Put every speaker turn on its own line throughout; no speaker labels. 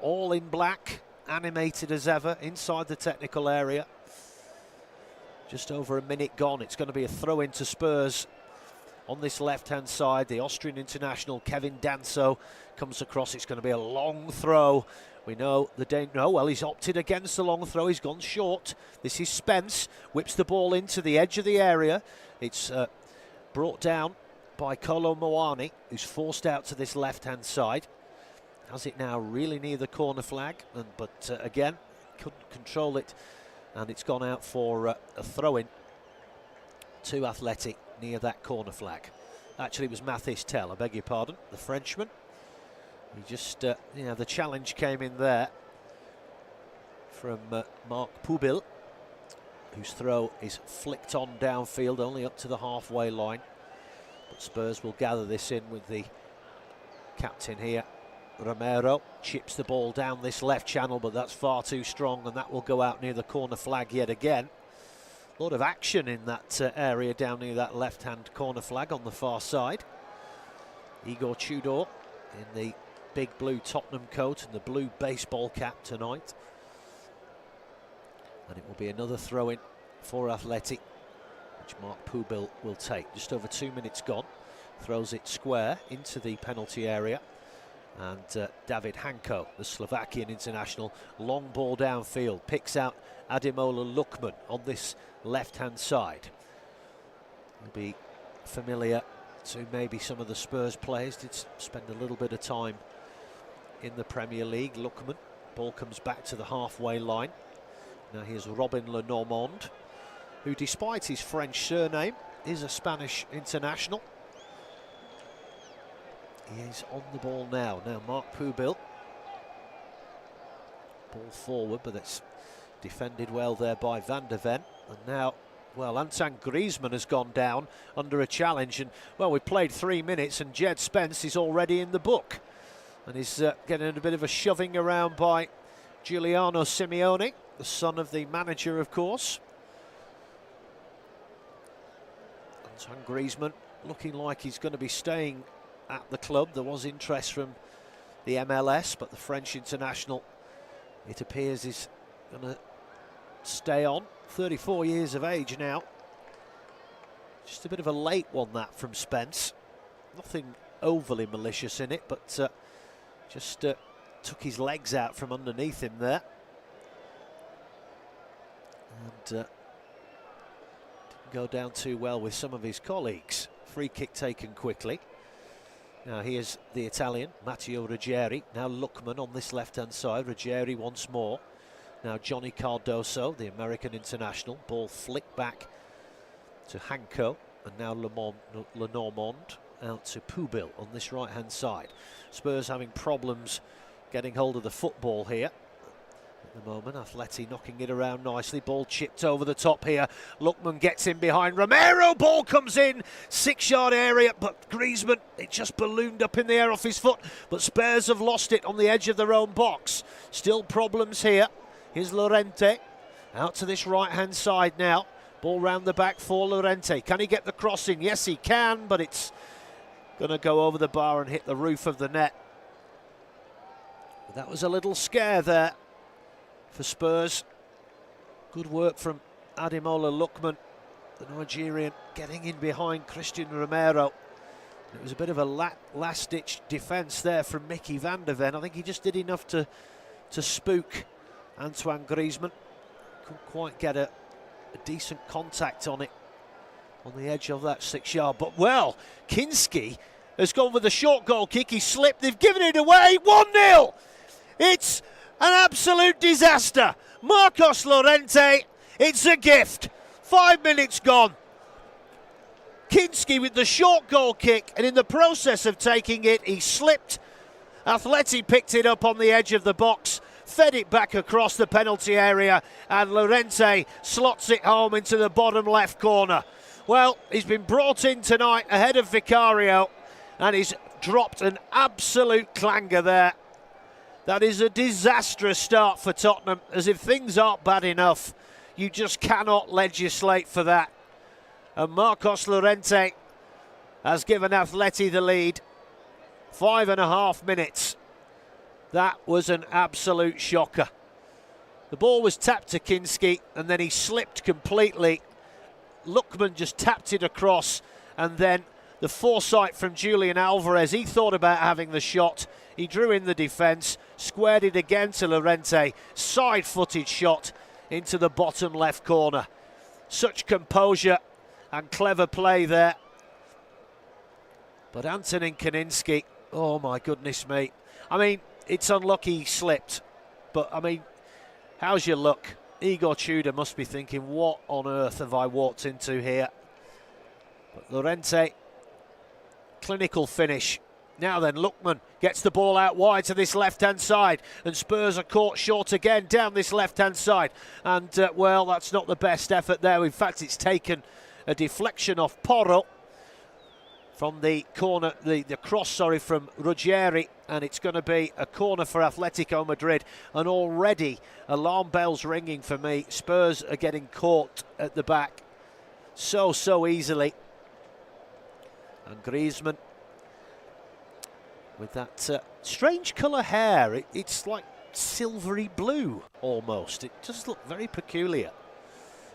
all in black, animated as ever, inside the technical area. Just over a minute gone. It's going to be a throw into Spurs on this left-hand side. The Austrian international, Kevin Danso, comes across. It's going to be a long throw. We know the danger. No, well, he's opted against the long throw. He's gone short. This is Spence. Whips the ball into the edge of the area. It's brought down by Kolo Muani, who's forced out to this left-hand side. Has it now really near the corner flag, but again, couldn't control it, and it's gone out for a throw-in to Atleti near that corner flag. Actually, it was Mathis Tel, I beg your pardon, the Frenchman. He just, the challenge came in there from Marc Poubil, whose throw is flicked on downfield, only up to the halfway line. But Spurs will gather this in with the captain here. Romero chips the ball down this left channel, but that's far too strong, and that will go out near the corner flag yet again. A lot of action in that area down near that left-hand corner flag on the far side. Igor Tudor in the big blue Tottenham coat and the blue baseball cap tonight. And it will be another throw-in for Atleti, which Marc Poubil will take. Just over 2 minutes gone. Throws it square into the penalty area. And David Hanko, the Slovakian international, long ball downfield, picks out Ademola Lookman on this left-hand side. He'll be familiar to maybe some of the Spurs players. Did spend a little bit of time in the Premier League. Lookman, ball comes back to the halfway line. Now here's Robin Lenormand, who, despite his French surname, is a Spanish international. He is on the ball now. Now Marc Poubil. Ball forward, but it's defended well there by Van der Ven. And now, well, Antoine Griezmann has gone down under a challenge. And, well, we played 3 minutes and Jed Spence is already in the book. And he's getting a bit of a shoving around by Giuliano Simeone, the son of the manager, of course. Antoine Griezmann looking like he's going to be staying at the club. There was interest from the MLS, but the French international, it appears, is going to stay on. 34 years of age now. Just a bit of a late one, that, from Spence. Nothing overly malicious in it, but just took his legs out from underneath him there. And didn't go down too well with some of his colleagues. Free kick taken quickly. Now here's the Italian, Matteo Ruggieri. Now Lookman on this left-hand side. Ruggieri once more. Now Johnny Cardoso, the American international. Ball flicked back to Hanko. And now Lenormand out to Poubil on this right-hand side. Spurs having problems getting hold of the football here. At the moment, Atleti knocking it around nicely. Ball chipped over the top here. Lookman gets in behind Romero. Ball comes in. 6-yard area, but Griezmann, it just ballooned up in the air off his foot. But Spurs have lost it on the edge of their own box. Still problems here. Here's Llorente. Out to this right-hand side now. Ball round the back for Llorente. Can he get the cross in? Yes, he can, but it's going to go over the bar and hit the roof of the net. But that was a little scare there for Spurs. Good work from Ademola Lookman, the Nigerian, getting in behind Christian Romero. It was a bit of a last-ditch defence there from Mickey van der Ven. I think he just did enough to spook Antoine Griezmann. Couldn't quite get a decent contact on it on the edge of that 6-yard. But, well, Kinski has gone with a short goal kick. He slipped. They've given it away. 1-0. It's an absolute disaster. Marcos Llorente, it's a gift. 5 minutes gone. Kinski with the short goal kick, and in the process of taking it, he slipped. Atleti picked it up on the edge of the box, fed it back across the penalty area, and Llorente slots it home into the bottom left corner. Well, he's been brought in tonight ahead of Vicario, and he's dropped an absolute clanger there. That is a disastrous start for Tottenham, as if things aren't bad enough, you just cannot legislate for that. And Marcos Llorente has given Atleti the lead. 5.5 minutes. That was an absolute shocker. The ball was tapped to Kinski and then he slipped completely. Lookman just tapped it across, and then the foresight from Julian Alvarez, he thought about having the shot. He drew in the defence, squared it again to Llorente. Side-footed shot into the bottom left corner. Such composure and clever play there. But Antonin Kaninski, oh my goodness me. I mean, it's unlucky he slipped, but I mean, how's your luck? Igor Tudor must be thinking, what on earth have I walked into here? But Llorente, clinical finish. Now then, Lookman gets the ball out wide to this left-hand side, and Spurs are caught short again down this left-hand side. And, well, that's not the best effort there. In fact, it's taken a deflection off Porro from the corner, the cross, from Ruggieri, and it's going to be a corner for Atletico Madrid. And already alarm bells ringing for me. Spurs are getting caught at the back so easily. And Griezmann with that strange colour hair. It's like silvery blue almost. It does look very peculiar.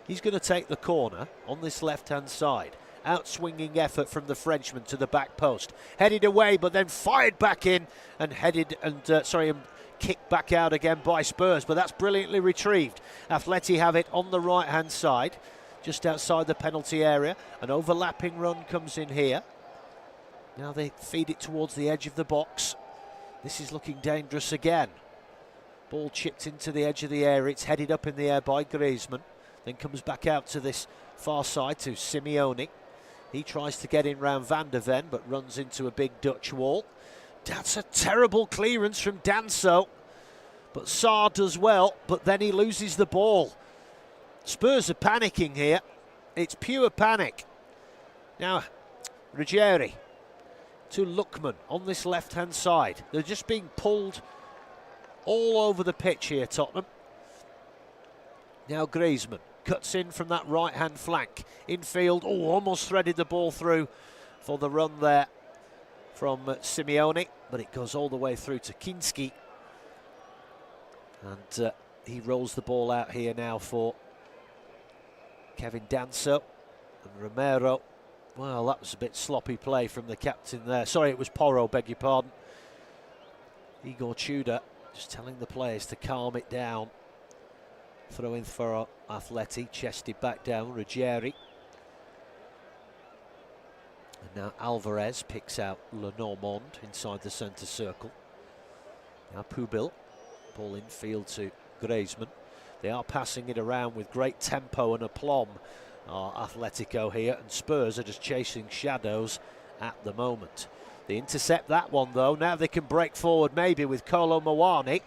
He's going to take the corner on this left-hand side. Out-swinging effort from the Frenchman to the back post. Headed away, but then fired back in and and kicked back out again by Spurs. But that's brilliantly retrieved. Atleti have it on the right-hand side, just outside the penalty area. An overlapping run comes in here. Now they feed it towards the edge of the box. This is looking dangerous again. Ball chipped into the edge of the area. It's headed up in the air by Griezmann. Then comes back out to this far side to Simeone. He tries to get in round Van de Ven, but runs into a big Dutch wall. That's a terrible clearance from Danso. But Sarr does well, but then he loses the ball. Spurs are panicking here. It's pure panic. Now, Ruggieri to Lookman on this left-hand side. They're just being pulled all over the pitch here, Tottenham. Now Griezmann cuts in from that right-hand flank. Infield, almost threaded the ball through for the run there from Simeone, but it goes all the way through to Kinski. And he rolls the ball out here now for Kevin Danso and Romero. Well, that was a bit sloppy play from the captain there. Sorry, it was Porro, beg your pardon. Igor Tudor just telling the players to calm it down. Throw in for Atleti, chested back down, Ruggieri. And now Alvarez picks out Lenormand inside the centre circle. Now Pubil, ball infield to Griezmann. They are passing it around with great tempo and aplomb, Atletico here, and Spurs are just chasing shadows at the moment. They intercept that one though. Now they can break forward maybe with Kolo Muani,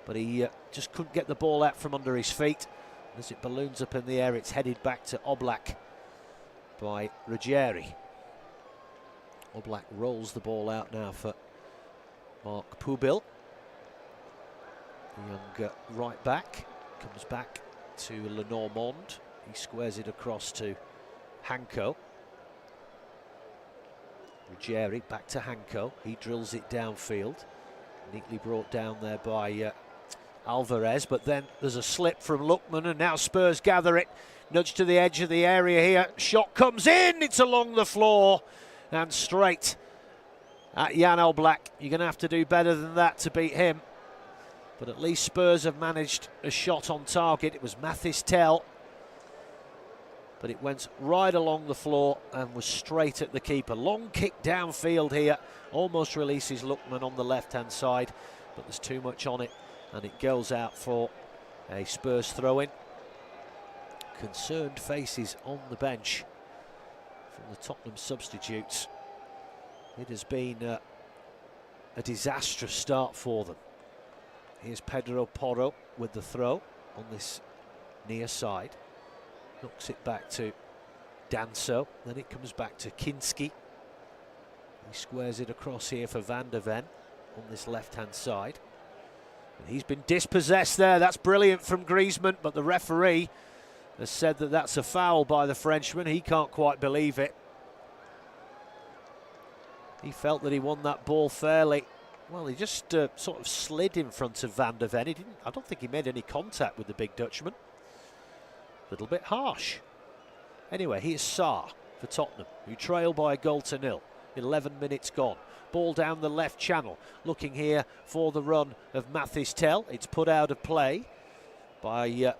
but he just couldn't get the ball out from under his feet. As it balloons up in the air, it's headed back to Oblak by Ruggieri. Oblak rolls the ball out now for Mark Pubil. The young right back comes back to Lenormand. He squares it across to Hanko. Ruggieri back to Hanko. He drills it downfield. Neatly brought down there by Alvarez, but then there's a slip from Lookman, and now Spurs gather it. Nudge to the edge of the area here. Shot comes in. It's along the floor and straight at Jan Oblak. You're going to have to do better than that to beat him. But at least Spurs have managed a shot on target. It was Mathis Tel, but it went right along the floor and was straight at the keeper. Long kick downfield here. Almost releases Lookman on the left-hand side, but there's too much on it, and it goes out for a Spurs throw-in. Concerned faces on the bench from the Tottenham substitutes. It has been a disastrous start for them. Here's Pedro Porro with the throw on this near side. Knocks it back to Danso, then it comes back to Kinski. He squares it across here for Van de Ven on this left-hand side. And he's been dispossessed there. That's brilliant from Griezmann, but the referee has said that that's a foul by the Frenchman. He can't quite believe it. He felt that he won that ball fairly. Well, he just sort of slid in front of Van der Ven. I don't think he made any contact with the big Dutchman. A little bit harsh. Anyway, here's Sarr for Tottenham, who trail by a goal to nil. 11 minutes gone. Ball down the left channel. Looking here for the run of Mathis Tel. It's put out of play by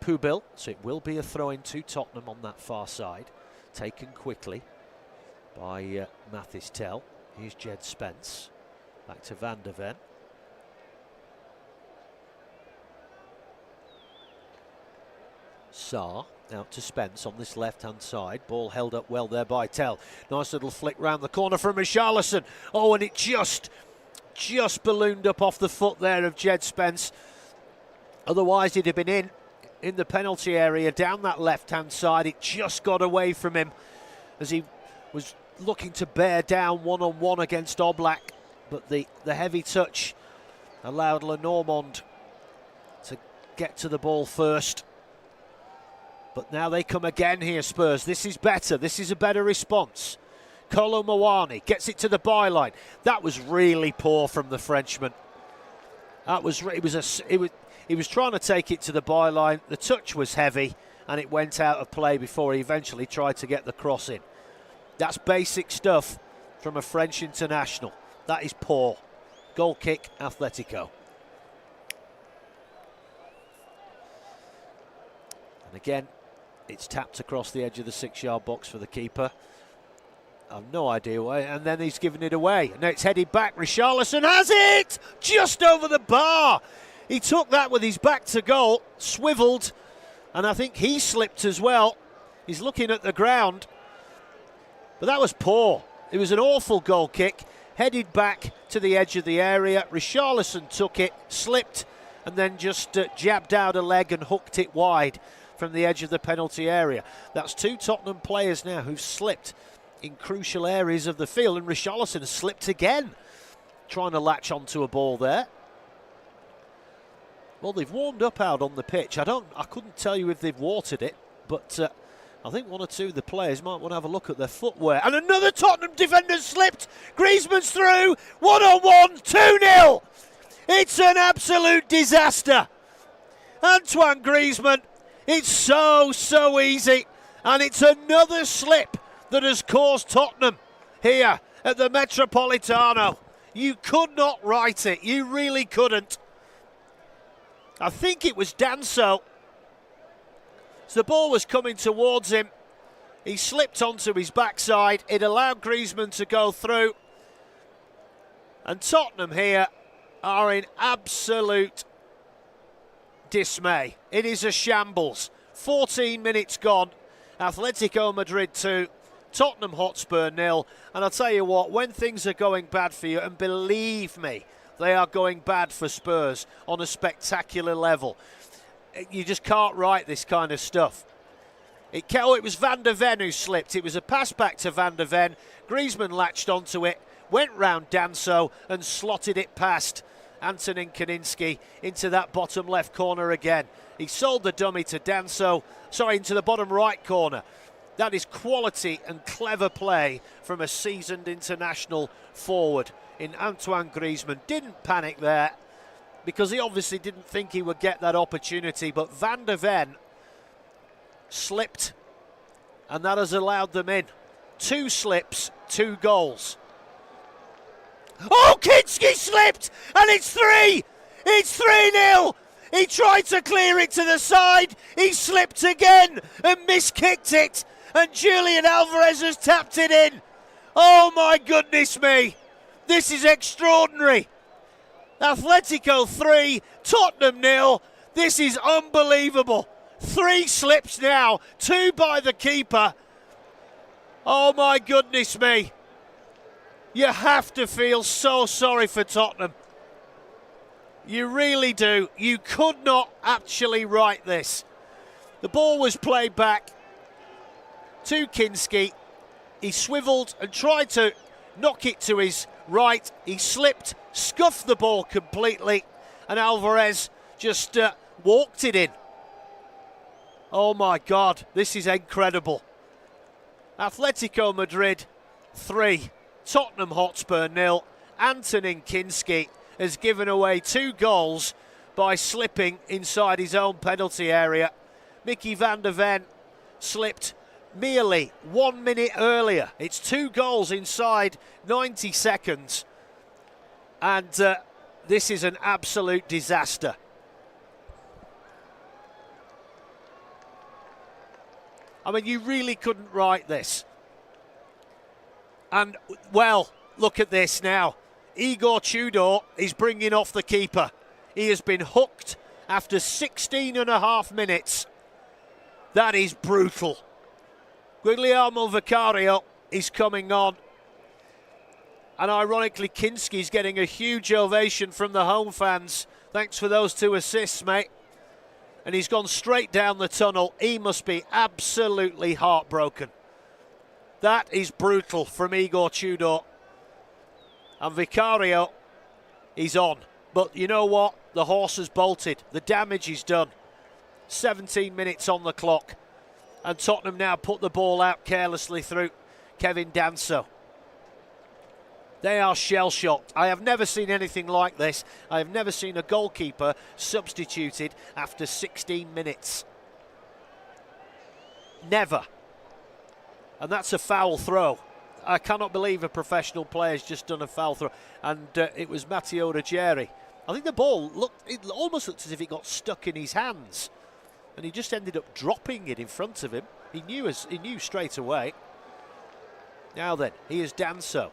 Pubil, so it will be a throw-in to Tottenham on that far side. Taken quickly by Mathis Tel. Here's Jed Spence. Back to Van der Ven. Sarr out to Spence on this left-hand side. Ball held up well there by Tel. Nice little flick round the corner from Richarlison. Oh, and it just ballooned up off the foot there of Jed Spence. Otherwise, he'd have been in the penalty area down that left-hand side. It just got away from him as he was looking to bear down one-on-one against Oblak. But the heavy touch allowed Lenormand to get to the ball first. But now they come again here, Spurs. This is better. This is a better response. Kolo Muani gets it to the byline. That was really poor from the Frenchman. He was trying to take it to the byline. The touch was heavy and it went out of play before he eventually tried to get the cross in. That's basic stuff from a French international. That is poor. Goal kick, Atletico. And again, it's tapped across the edge of the 6-yard box for the keeper. I've no idea why. And then he's given it away. Now it's headed back. Richarlison has it! Just over the bar. He took that with his back to goal, swiveled, and I think he slipped as well. He's looking at the ground. But that was poor. It was an awful goal kick. Headed back to the edge of the area. Richarlison took it, slipped, and then just jabbed out a leg and hooked it wide from the edge of the penalty area. That's two Tottenham players now who've slipped in crucial areas of the field, and Richarlison has slipped again, trying to latch onto a ball there. Well, they've warmed up out on the pitch. I couldn't tell you if they've watered it, but I think one or two of the players might want to have a look at their footwear. And another Tottenham defender slipped. Griezmann's through. 1-on-1, 2-0. It's an absolute disaster. Antoine Griezmann. It's so easy. And it's another slip that has caused Tottenham here at the Metropolitano. You could not write it. You really couldn't. I think it was Danso. So the ball was coming towards him. He slipped onto his backside. It allowed Griezmann to go through. And Tottenham here are in absolute dismay. It is a shambles. 14 minutes gone. Atletico Madrid 2, Tottenham Hotspur 0. And I'll tell you what, when things are going bad for you, and believe me, they are going bad for Spurs on a spectacular level, you just can't write this kind of stuff. It was Van der Ven who slipped. It was a pass back to Van der Ven. Griezmann latched onto it, went round Danso and slotted it past Antonin Kaninski into that bottom left corner again. He sold the dummy to Danso, into the bottom right corner. That is quality and clever play from a seasoned international forward in Antoine Griezmann. Didn't panic there, because he obviously didn't think he would get that opportunity, but Van der Ven slipped, and that has allowed them in. 2 slips, 2 goals. Oh, Kinski slipped, and it's 3! It's 3-0! He tried to clear it to the side, he slipped again and miskicked it, and Julian Alvarez has tapped it in. Oh my goodness me, this is extraordinary. Atletico 3, Tottenham 0. This is unbelievable. 3 slips now, 2 by the keeper. Oh my goodness me. You have to feel so sorry for Tottenham. You really do. You could not actually write this. The ball was played back to Kinski. He swivelled and tried to knock it to his right. He slipped, scuffed the ball completely, and Alvarez just walked it in. Oh my God, this is incredible. Atletico Madrid 3, Tottenham Hotspur 0. Antonin Kinski has given away 2 goals by slipping inside his own penalty area. Mickey van der Ven slipped merely 1 minute earlier. It's 2 goals inside 90 seconds. And this is an absolute disaster. I mean, you really couldn't write this. And, well, look at this now. Igor Tudor is bringing off the keeper. He has been hooked after 16 and a half minutes. That is brutal. Guglielmo Vicario is coming on. And ironically, Kinski's getting a huge ovation from the home fans. Thanks for those 2 assists, mate. And he's gone straight down the tunnel. He must be absolutely heartbroken. That is brutal from Igor Tudor. And Vicario, he's on. But you know what? The horse has bolted. The damage is done. 17 minutes on the clock. And Tottenham now put the ball out carelessly through Kevin Danso. They are shell-shocked. I have never seen anything like this. I have never seen a goalkeeper substituted after 16 minutes. Never. And that's a foul throw. I cannot believe a professional player's just done a foul throw. And it was Matteo Ruggieri. I think the ball it almost looked as if it got stuck in his hands. And he just ended up dropping it in front of him. He knew straight away. Now then, here's Danso.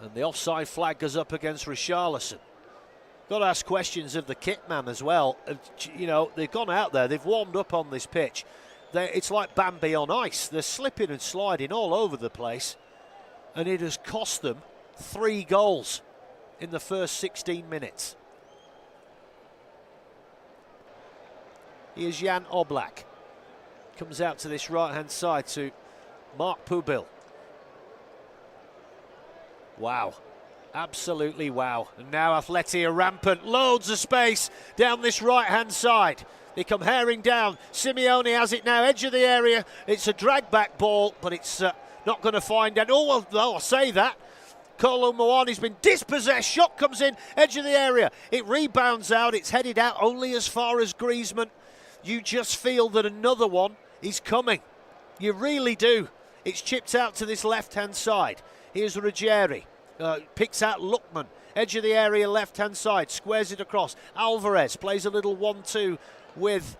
And the offside flag goes up against Richarlison. Got to ask questions of the kit man as well. You know, they've gone out there, they've warmed up on this pitch. It's like Bambi on ice. They're slipping and sliding all over the place. And it has cost them 3 goals in the first 16 minutes. Here's Jan Oblak. Comes out to this right-hand side to Mark Pubil. Wow. Absolutely wow. And now Atleti are rampant. Loads of space down this right-hand side. They come herring down. Simeone has it now, edge of the area. It's a drag-back ball, but it's not going to find it. Oh, well, I'll say that. Kolo Muani's been dispossessed. Shot comes in, edge of the area. It rebounds out. It's headed out only as far as Griezmann. You just feel that another one is coming. You really do. It's chipped out to this left-hand side. Here's Ruggieri. Picks out Lookman. Edge of the area, left-hand side. Squares it across. Alvarez plays a little 1-2 with,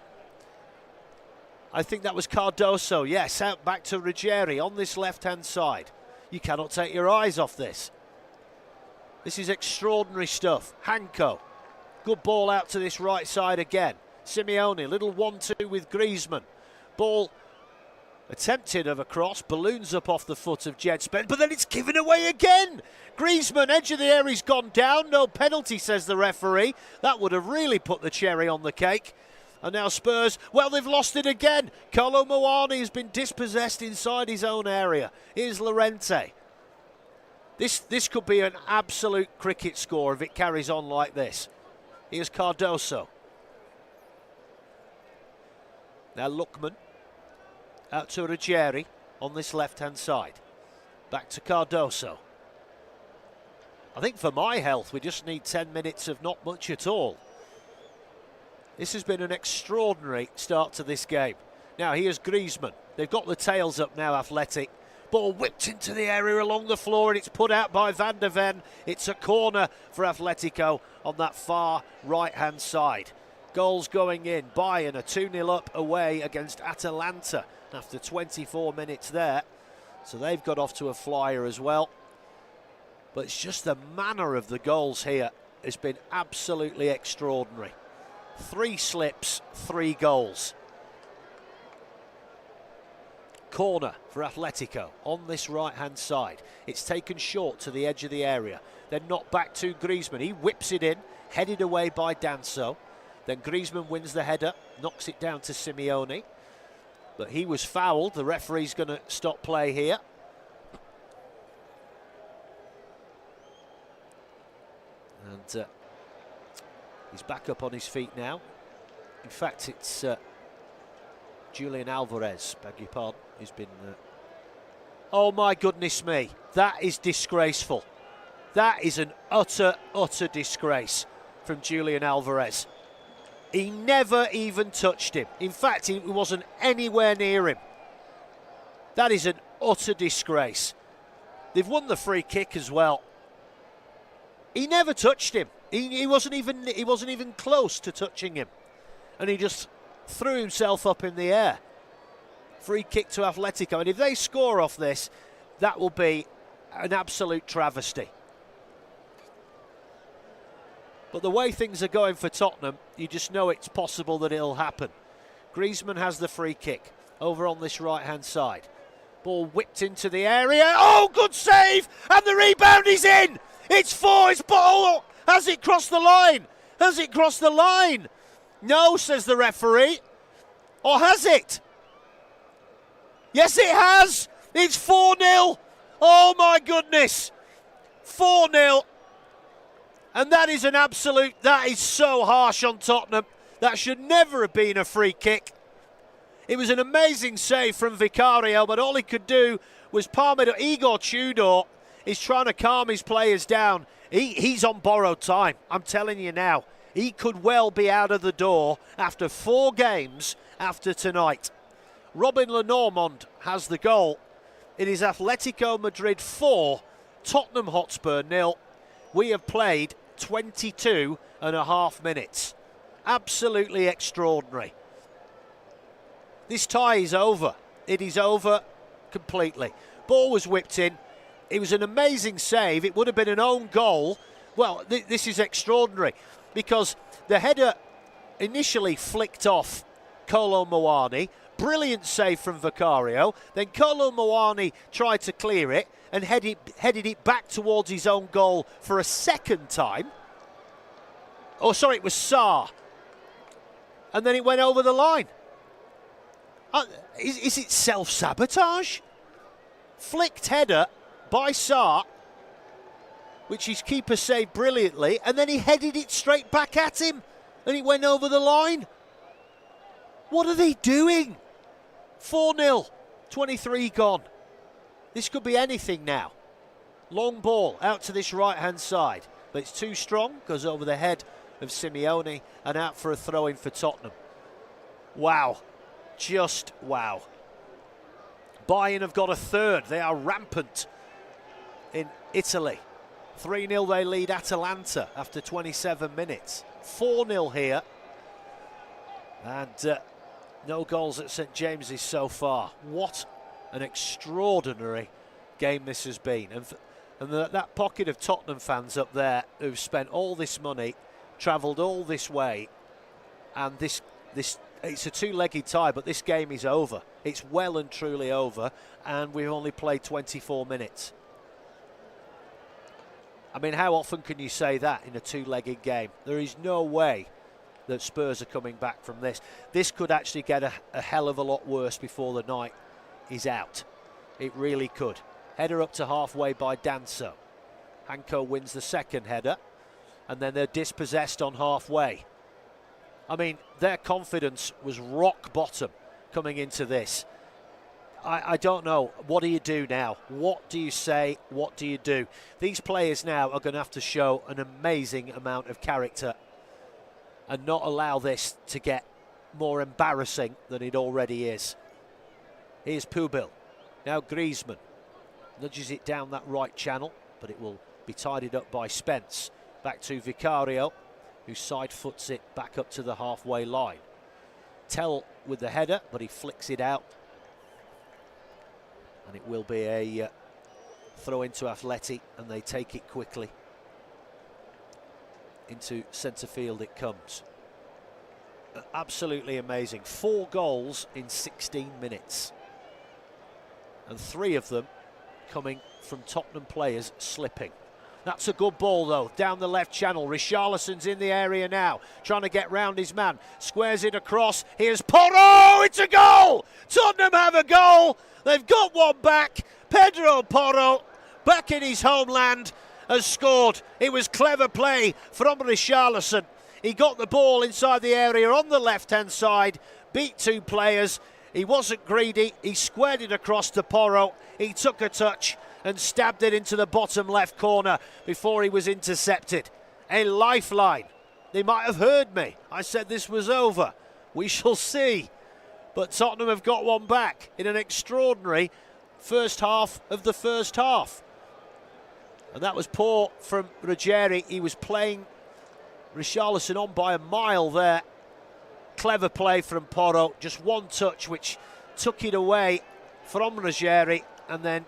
I think that was Cardoso. Yes, out back to Ruggieri on this left-hand side. You cannot take your eyes off this. This is extraordinary stuff. Hanko. Good ball out to this right side again. Simeone, little 1-2 with Griezmann. Ball attempted of a cross, balloons up off the foot of Jed Spence, but then it's given away again. Griezmann, edge of the area's gone down. No penalty, says the referee. That would have really put the cherry on the cake. And now Spurs, well, they've lost it again. Kolo Muani has been dispossessed inside his own area. Here's Llorente. This could be an absolute cricket score if it carries on like this. Here's Cardoso. Now Lookman. Out to Ruggieri on this left-hand side. Back to Cardoso. I think for my health, we just need 10 minutes of not much at all. This has been an extraordinary start to this game. Now, here's Griezmann. They've got the tails up now, Athletic. Ball whipped into the area along the floor, and it's put out by Van der Ven. It's a corner for Atletico on that far right-hand side. Goals going in. Bayern are 2-0 up away against Atalanta after 24 minutes there. So they've got off to a flyer as well. But it's just the manner of the goals here has been absolutely extraordinary. 3 slips, 3 goals. Corner for Atletico on this right-hand side. It's taken short to the edge of the area. Then knocked back to Griezmann. He whips it in, headed away by Danso. Then Griezmann wins the header, knocks it down to Simeone. But he was fouled. The referee's going to stop play here. And he's back up on his feet now. In fact, it's Julian Alvarez, beg your pardon, who's been Oh my goodness me, that is disgraceful. That is an utter disgrace from Julian Alvarez. He never even touched him. In fact, he wasn't anywhere near him. That is an utter disgrace. They've won the free kick as well. He never touched him. He wasn't even close to touching him. And he just threw himself up in the air. Free kick to Atletico. And if they score off this, that will be an absolute travesty. But the way things are going for Tottenham, you just know it's possible that it'll happen. Griezmann has the free kick over on this right-hand side. Ball whipped into the area. Oh, good save! And the rebound is in! It's 4, it's ball! Has it crossed the line? Has it crossed the line? No, says the referee. Or has it? Yes, it has! It's 4-0! Oh my goodness! 4-0. And that is an absolute, that is so harsh on Tottenham. That should never have been a free kick. It was an amazing save from Vicario, but all he could do was palm it. Igor Tudor is trying to calm his players down. He's on borrowed time, I'm telling you now. He could well be out of the door after 4 games after tonight. Robin Lenormand has the goal. It is Atletico Madrid 4, Tottenham Hotspur 0. We have played 22 and a half minutes. Absolutely extraordinary. This tie is over. It is over completely. Ball was whipped in. It was an amazing save. It would have been an own goal. Well, this is extraordinary because the header initially flicked off Kolo Muani. Brilliant save from Vicario. Then Kolo Muani tried to clear it and headed it back towards his own goal for a second time. Oh, sorry, it was Sarr. And then it went over the line. Is it self-sabotage? Flicked header by Sarr, which his keeper saved brilliantly, and then he headed it straight back at him, and it went over the line. What are they doing? 4-0, 23 gone. This could be anything now. Long ball out to this right-hand side, but it's too strong, goes over the head of Simeone and out for a throw-in for Tottenham. Wow, just wow. Bayern have got a third. They are rampant in Italy. 3-0 they lead Atalanta after 27 minutes. 4-0 here. And no goals at St James's so far. What an extraordinary game this has been. And that pocket of Tottenham fans up there who've spent all this money, travelled all this way, and this it's a two-legged tie, but this game is over. It's well and truly over, and we've only played 24 minutes. I mean, how often can you say that in a two-legged game? There is no way that Spurs are coming back from this. This could actually get a hell of a lot worse before the night is out. It really could. Header up to halfway by Danso. Hanko wins the second header, and then they're dispossessed on halfway. I mean, their confidence was rock bottom coming into this. I don't know. What do you do now? What do you say? What do you do? These players now are going to have to show an amazing amount of character and not allow this to get more embarrassing than it already is. Here's Pubil. Now Griezmann nudges it down that right channel, but it will be tidied up by Spence. Back to Vicario, who side foots it back up to the halfway line. Tell with the header, but he flicks it out. And it will be a throw into Atleti, and they take it quickly. Into centre field it comes. Absolutely amazing. 4 goals in 16 minutes. And 3 of them coming from Tottenham players slipping. That's a good ball, though, down the left channel. Richarlison's in the area now, trying to get round his man. Squares it across. Here's Porro. It's a goal! Tottenham have a goal. They've got one back. Pedro Porro, back in his homeland, has scored. It was clever play from Richarlison. He got the ball inside the area on the left-hand side, beat 2 players. He wasn't greedy, he squared it across to Porro, he took a touch and stabbed it into the bottom left corner before he was intercepted. A lifeline. They might have heard me. I said this was over. We shall see. But Tottenham have got one back in an extraordinary first half of the first half. And that was poor from Ruggieri. He was playing Richarlison on by a mile there. Clever play from Porro. Just one touch which took it away from Ruggieri, and then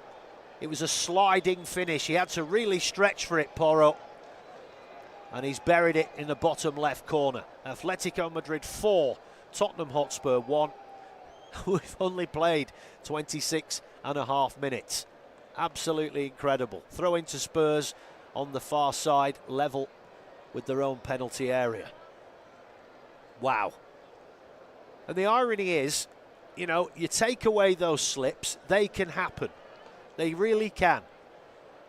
it was a sliding finish. He had to really stretch for it, Porro. And he's buried it in the bottom left corner. Atletico Madrid 4, Tottenham Hotspur 1. We've only played 26.5 minutes. Absolutely incredible. Throw into Spurs on the far side, level with their own penalty area. Wow. And the irony is, you know, you take away those slips, they can happen. They really can.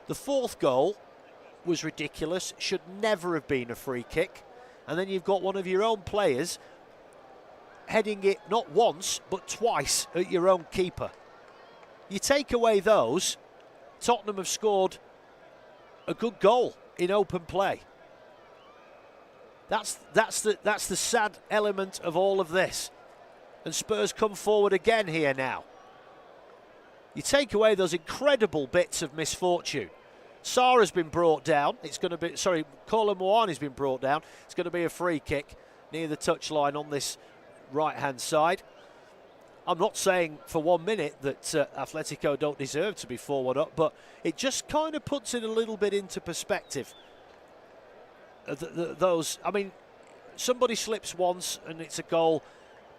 The fourth goal was ridiculous, should never have been a free kick. And then you've got one of your own players heading it not once, but twice at your own keeper. You take away those, Tottenham have scored a good goal in open play. That's the sad element of all of this. And Spurs come forward again here now. You take away those incredible bits of misfortune. Sarr has been brought down. It's going to be, Kolo Muani has been brought down. It's going to be a free kick near the touchline on this right-hand side. I'm not saying for 1 minute that Atletico don't deserve to be forward up, but it just kind of puts it a little bit into perspective. Those, I mean, somebody slips once and it's a goal,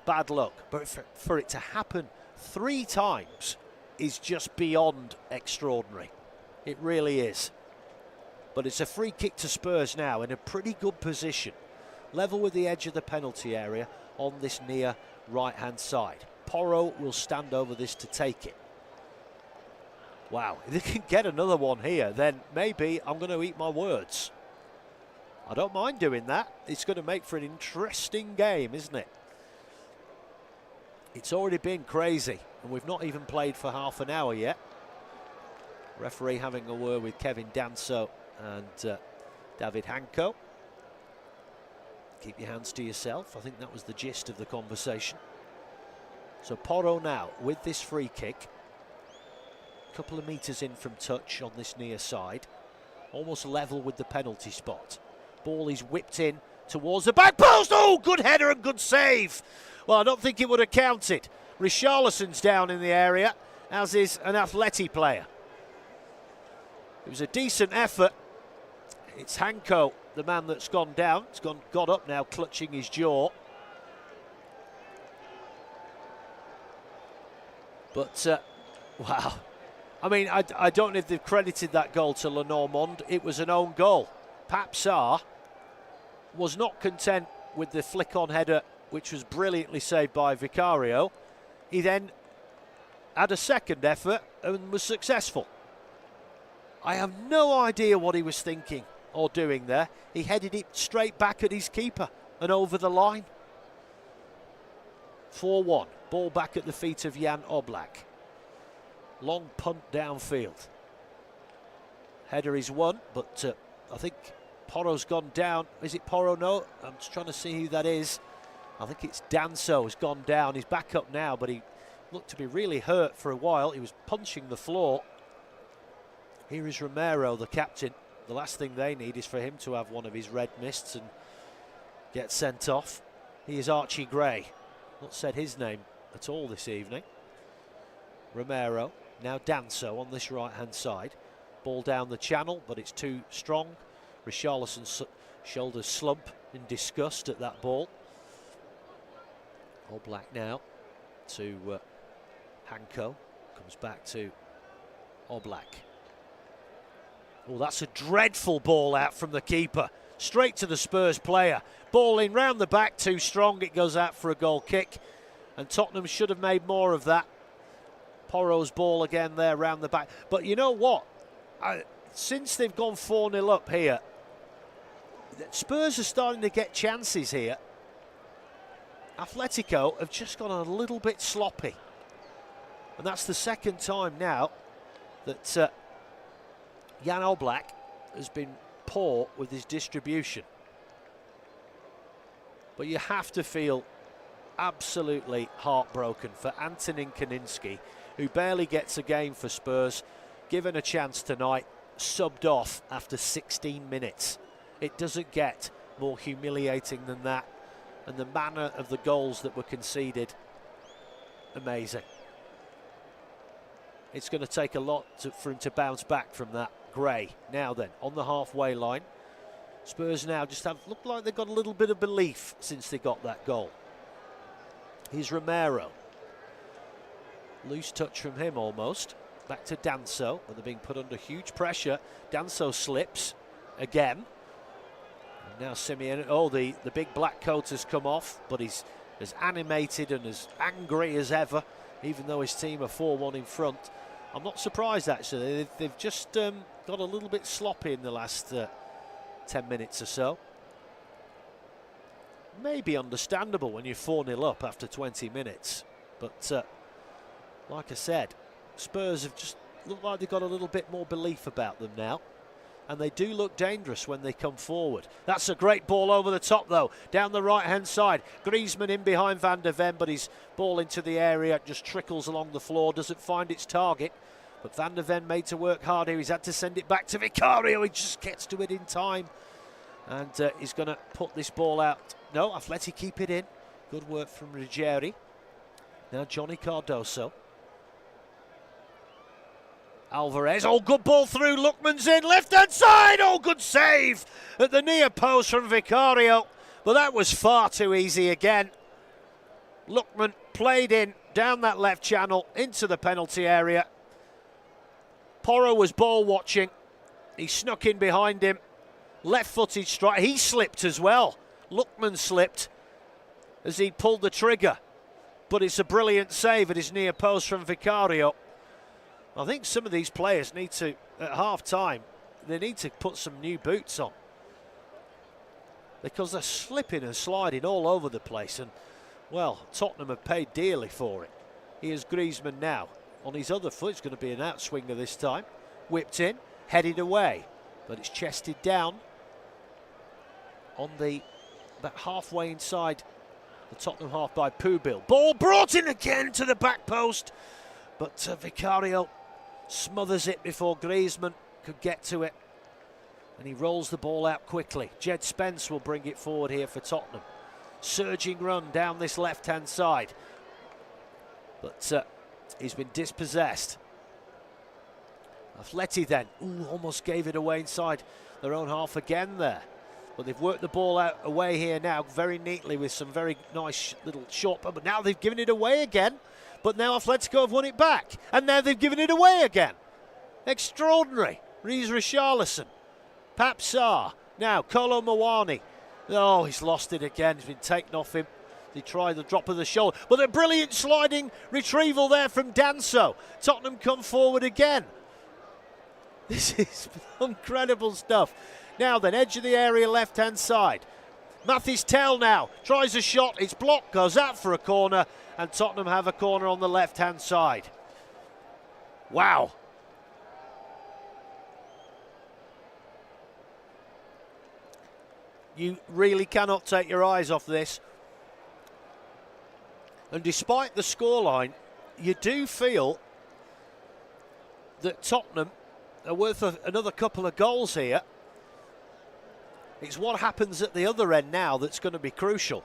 bad luck. But for it to happen 3 times is just beyond extraordinary. It really is. But it's a free kick to Spurs now in a pretty good position. Level with the edge of the penalty area on this near right-hand side. Porro will stand over this to take it. Wow, if they can get another one here, then maybe I'm going to eat my words. I don't mind doing that. It's going to make for an interesting game, isn't it? It's already been crazy, and we've not even played for half an hour yet. Referee having a word with Kevin Danso and David Hanko. Keep your hands to yourself. I think that was the gist of the conversation. So Porro now with this free kick. A couple of metres in from touch on this near side. Almost level with the penalty spot. Ball is whipped in towards the back post. Oh, good header and good save. Well, I don't think it would have counted. Richarlison's down in the area, as is an Atleti player. It was a decent effort. It's Hanko, the man that's gone down. He's got up now, clutching his jaw. But, wow. I mean, I don't know if they've credited that goal to Lenormand. It was an own goal. Pape Sarr was not content with the flick-on header, which was brilliantly saved by Vicario. He then had a second effort and was successful. I have no idea what he was thinking or doing there. He headed it straight back at his keeper and over the line. 4-1. Ball back at the feet of Jan Oblak. Long punt downfield. Header is won, but I think Porro's gone down. Is it Porro? No, I'm just trying to see who that is. I think it's Danso has gone down. He's back up now, but he looked to be really hurt for a while. He was punching the floor. Here is Romero, the captain. The last thing they need is for him to have one of his red mists and get sent off. He is Archie Gray. Not said his name at all this evening. Romero, now Danso on this right-hand side. Ball down the channel, but it's too strong. Richarlison's shoulders slump in disgust at that ball. All black now to Hanko. Comes back to Oblak. Oh, that's a dreadful ball out from the keeper. Straight to the Spurs player. Ball in round the back, too strong. It goes out for a goal kick. And Tottenham should have made more of that. Porro's ball again there round the back. But you know what? Since they've gone 4-0 up here, Spurs are starting to get chances here. Atletico have just gone a little bit sloppy. And that's the second time now that Jan Oblak has been poor with his distribution. But you have to feel absolutely heartbroken for Antonin Kaninski, who barely gets a game for Spurs, given a chance tonight, subbed off after 16 minutes. It doesn't get more humiliating than that. And the manner of the goals that were conceded, amazing. It's going to take a lot for him to bounce back from that. Gray, now then, on the halfway line. Spurs now just look like they've got a little bit of belief since they got that goal. Here's Romero. Loose touch from him almost. Back to Danso, but they're being put under huge pressure. Danso slips again. And now Simeone, oh, the big black coat has come off, but he's as animated and as angry as ever, even though his team are 4-1 in front. I'm not surprised, actually. They've just got a little bit sloppy in the last 10 minutes or so. Maybe understandable when you're 4-0 up after 20 minutes. But like I said, Spurs have just looked like they've got a little bit more belief about them now. And they do look dangerous when they come forward. That's a great ball over the top, though, down the right-hand side. Griezmann in behind Van de Ven, but his ball into the area just trickles along the floor, doesn't find its target. But Van de Ven made to work hard here. He's had to send it back to Vicario. He just gets to it in time. And he's going to put this ball out. No, Atleti keep it in. Good work from Ruggieri. Now Johnny Cardoso. Alvarez, oh, good ball through, Lookman's in, left-hand side, oh, good save at the near post from Vicario, but that was far too easy again. Lookman played in, down that left channel, into the penalty area. Porro was ball watching, he snuck in behind him, left-footed strike, he slipped as well. Lookman slipped as he pulled the trigger, but it's a brilliant save at his near post from Vicario. I think some of these players need to, at half-time, they need to put some new boots on. Because they're slipping and sliding all over the place. And, well, Tottenham have paid dearly for it. Here's Griezmann now. On his other foot, it's going to be an outswinger this time. Whipped in, headed away. But it's chested down on about halfway inside the Tottenham half by Pubil. Ball brought in again to the back post. But Vicario smothers it before Griezmann could get to it, and he rolls the ball out quickly. Jed Spence will bring it forward here for Tottenham. Surging run down this left-hand side, but he's been dispossessed. Atleti then, almost gave it away inside their own half again there, but they've worked the ball out away here now very neatly with some very nice little short, but now they've given it away again. But now Atletico have won it back. And now they've given it away again. Extraordinary. Rees Richarlison. Pap Sarr. Now Kolo Muani. Oh, he's lost it again. He's been taken off him. He tried the drop of the shoulder. But a brilliant sliding retrieval there from Danso. Tottenham come forward again. This is incredible stuff. Now then, edge of the area, left-hand side. Mathis Tell now tries a shot. It's blocked, goes out for a corner. And Tottenham have a corner on the left-hand side. Wow. You really cannot take your eyes off this. And despite the scoreline, you do feel that Tottenham are worth another couple of goals here. It's what happens at the other end now that's going to be crucial.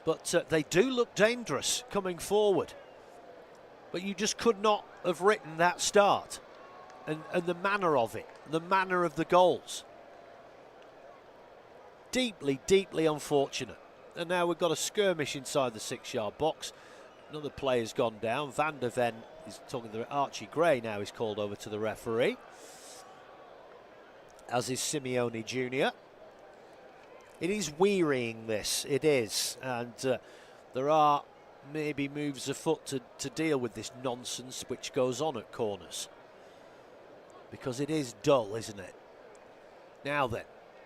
But they do look dangerous coming forward. But you just could not have written that start. And the manner of it, the manner of the goals. Deeply, deeply unfortunate. And now we've got a skirmish inside the 6-yard box. Another player's gone down. Van de Ven is talking to Archie Gray now. He's called over to the referee. As is Simeone Jr. It is wearying, this, it is, and there are maybe moves afoot to deal with this nonsense which goes on at corners. Because it is dull, isn't it? Now then,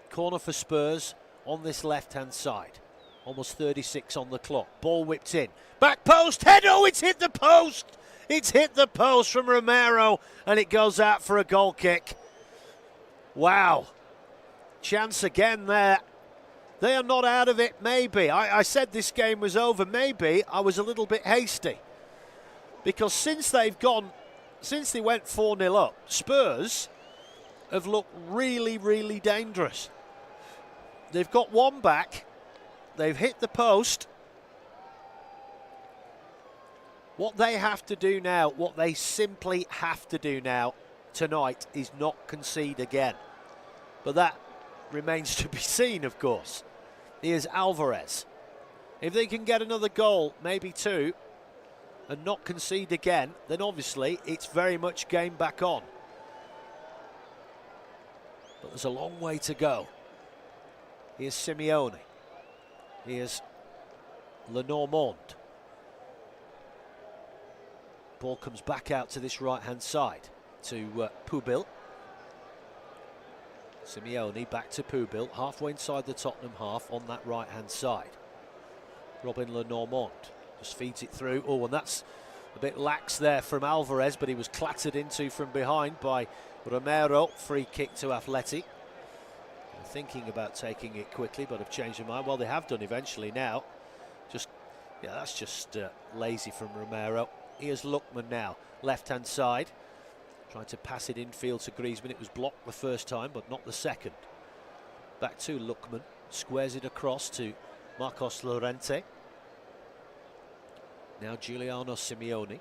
corner for Spurs on this left-hand side. Almost 36 on the clock. Ball whipped in. Back post, head, oh, it's hit the post! It's hit the post from Romero, and it goes out for a goal kick. Wow. Chance again there. They are not out of it, maybe. I said this game was over. Maybe I was a little bit hasty. Because since they went 4-0 up, Spurs have looked really, really dangerous. They've got one back. They've hit the post. What they have to do now, what they simply have to do now tonight is not concede again. But that remains to be seen, of course. Here's Alvarez. If they can get another goal, maybe two, and not concede again, then obviously it's very much game back on. But there's a long way to go. Here's Simeone. Here's Lenormand. Ball comes back out to this right-hand side to Pubil. Simeone back to Pubil, halfway inside the Tottenham half on that right-hand side. Robin Lenormand just feeds it through. Oh, and that's a bit lax there from Alvarez, but he was clattered into from behind by Romero. Free kick to Atleti. Thinking about taking it quickly, but have changed their mind. Well, they have done eventually now. Yeah, that's just lazy from Romero. Here's Lookman now, left-hand side. Trying to pass it infield to Griezmann. It was blocked the first time, but not the second. Back to Lookman. Squares it across to Marcos Llorente. Now Giuliano Simeone.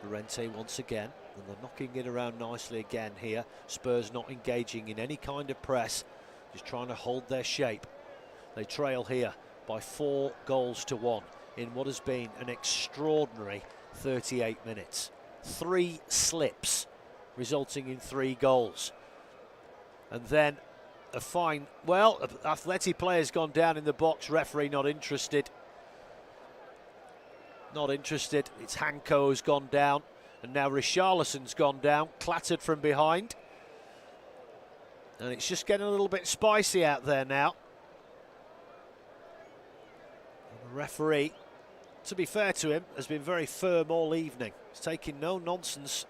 Llorente once again. And they're knocking it around nicely again here. Spurs not engaging in any kind of press. Just trying to hold their shape. They trail here by 4-1 in what has been an extraordinary 38 minutes. 3 slips resulting in 3 goals. And then a fine, well, Atleti player's gone down in the box, referee not interested. Not interested. It's Hanko who's gone down, and now Richarlison's gone down, clattered from behind. And it's just getting a little bit spicy out there now. And the referee, to be fair to him, has been very firm all evening. He's taking no nonsense.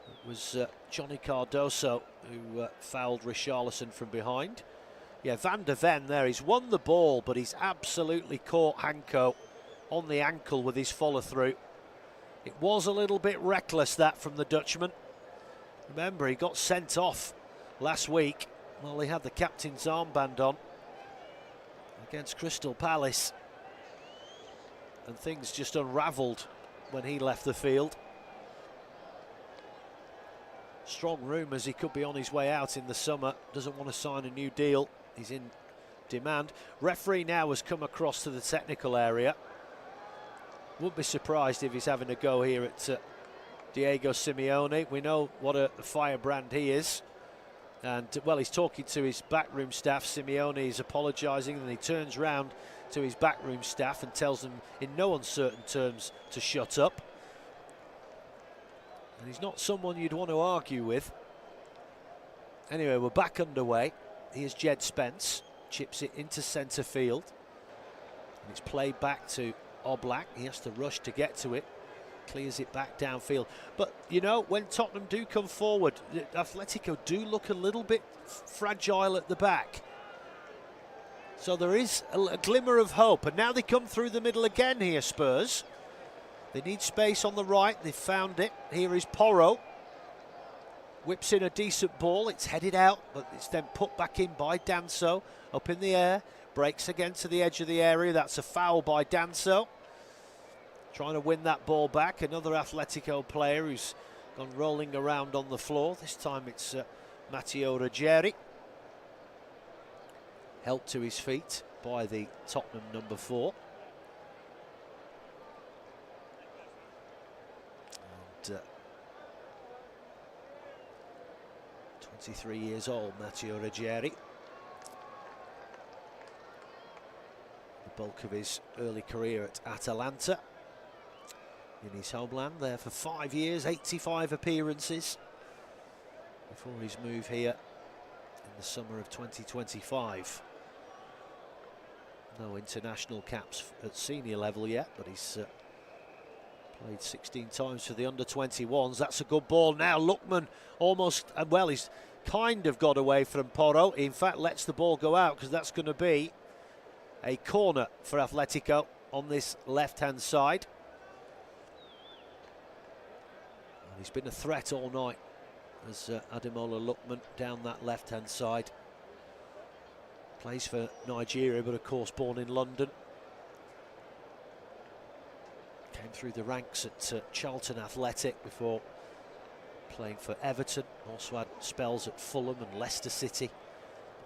It was Johnny Cardoso who fouled Richarlison from behind. Yeah, Van de Ven there, he's won the ball, but he's absolutely caught Hanko on the ankle with his follow-through. It was a little bit reckless, that, from the Dutchman. Remember, he got sent off last week while he had the captain's armband on against Crystal Palace. And things just unravelled when he left the field. Strong rumours he could be on his way out in the summer. Doesn't want to sign a new deal. He's in demand. Referee now has come across to the technical area. Wouldn't be surprised if he's having a go here at Diego Simeone. We know what a firebrand he is. And, well, he's talking to his backroom staff. Simeone is apologising, and he turns round to his backroom staff and tells them in no uncertain terms to shut up. And he's not someone you'd want to argue with. Anyway, we're back underway. Here's Jed Spence. Chips it into centre field. And it's played back to Oblak. He has to rush to get to it. Clears it back downfield. But, you know, when Tottenham do come forward, Atletico do look a little bit fragile at the back. So there is a glimmer of hope. And now they come through the middle again here, Spurs. They need space on the right. They've found it. Here is Porro. Whips in a decent ball. It's headed out, but it's then put back in by Danso. Up in the air. Breaks again to the edge of the area. That's a foul by Danso. Trying to win that ball back. Another Atletico player who's gone rolling around on the floor. This time it's Matteo Ruggieri. Helped to his feet by the Tottenham number 4. And 23 years old, Matteo Ruggieri. The bulk of his early career at Atalanta. In his homeland, there for 5 years, 85 appearances before his move here in the summer of 2025. No international caps at senior level yet, but he's played 16 times for the under-21s. That's a good ball. Now Lookman almost, well, he's kind of got away from Porro. In fact, lets the ball go out because that's going to be a corner for Atletico on this left-hand side. And he's been a threat all night as Ademola Lookman down that left-hand side. Plays for Nigeria, but of course born in London. Came through the ranks at Charlton Athletic before playing for Everton. Also had spells at Fulham and Leicester City.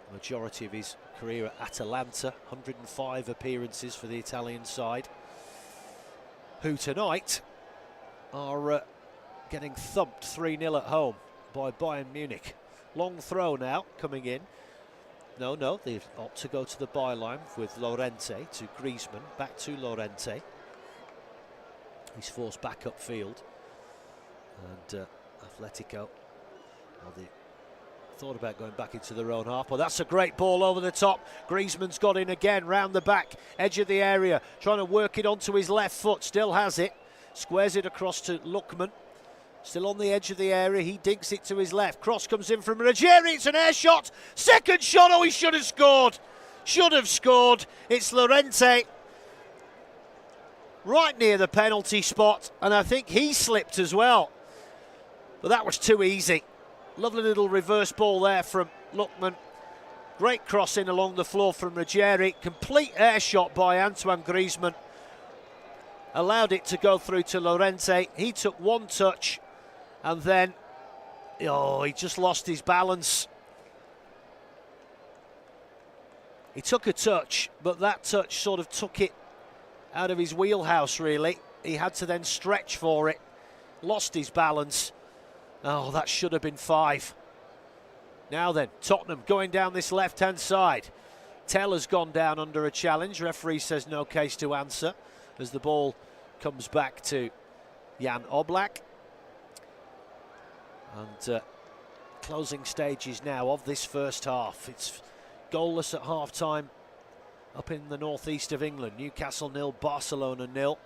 The majority of his career at Atalanta. 105 appearances for the Italian side, who tonight are getting thumped 3-0 at home by Bayern Munich. Long throw now coming in. No, they opt to go to the byline with Llorente to Griezmann, back to Llorente. He's forced back upfield. And Atletico, well, they thought about going back into their own half, but that's a great ball over the top. Griezmann's got in again, round the back, edge of the area, trying to work it onto his left foot, still has it. Squares it across to Lookman. Still on the edge of the area, he dinks it to his left. Cross comes in from Ruggieri, it's an air shot. Second shot, oh, he should have scored. Should have scored. It's Llorente. Right near the penalty spot, and I think he slipped as well. But that was too easy. Lovely little reverse ball there from Lookman. Great crossing along the floor from Ruggieri. Complete air shot by Antoine Griezmann. Allowed it to go through to Llorente. He took one touch. And then, oh, he just lost his balance. He took a touch, but that touch sort of took it out of his wheelhouse, really. He had to then stretch for it. Lost his balance. Oh, that should have been 5. Now then, Tottenham going down this left-hand side. Tell has gone down under a challenge. Referee says no case to answer as the ball comes back to Jan Oblak. And closing stages now of this first half. It's goalless at half-time up in the northeast of England. Newcastle 0, Barcelona 0.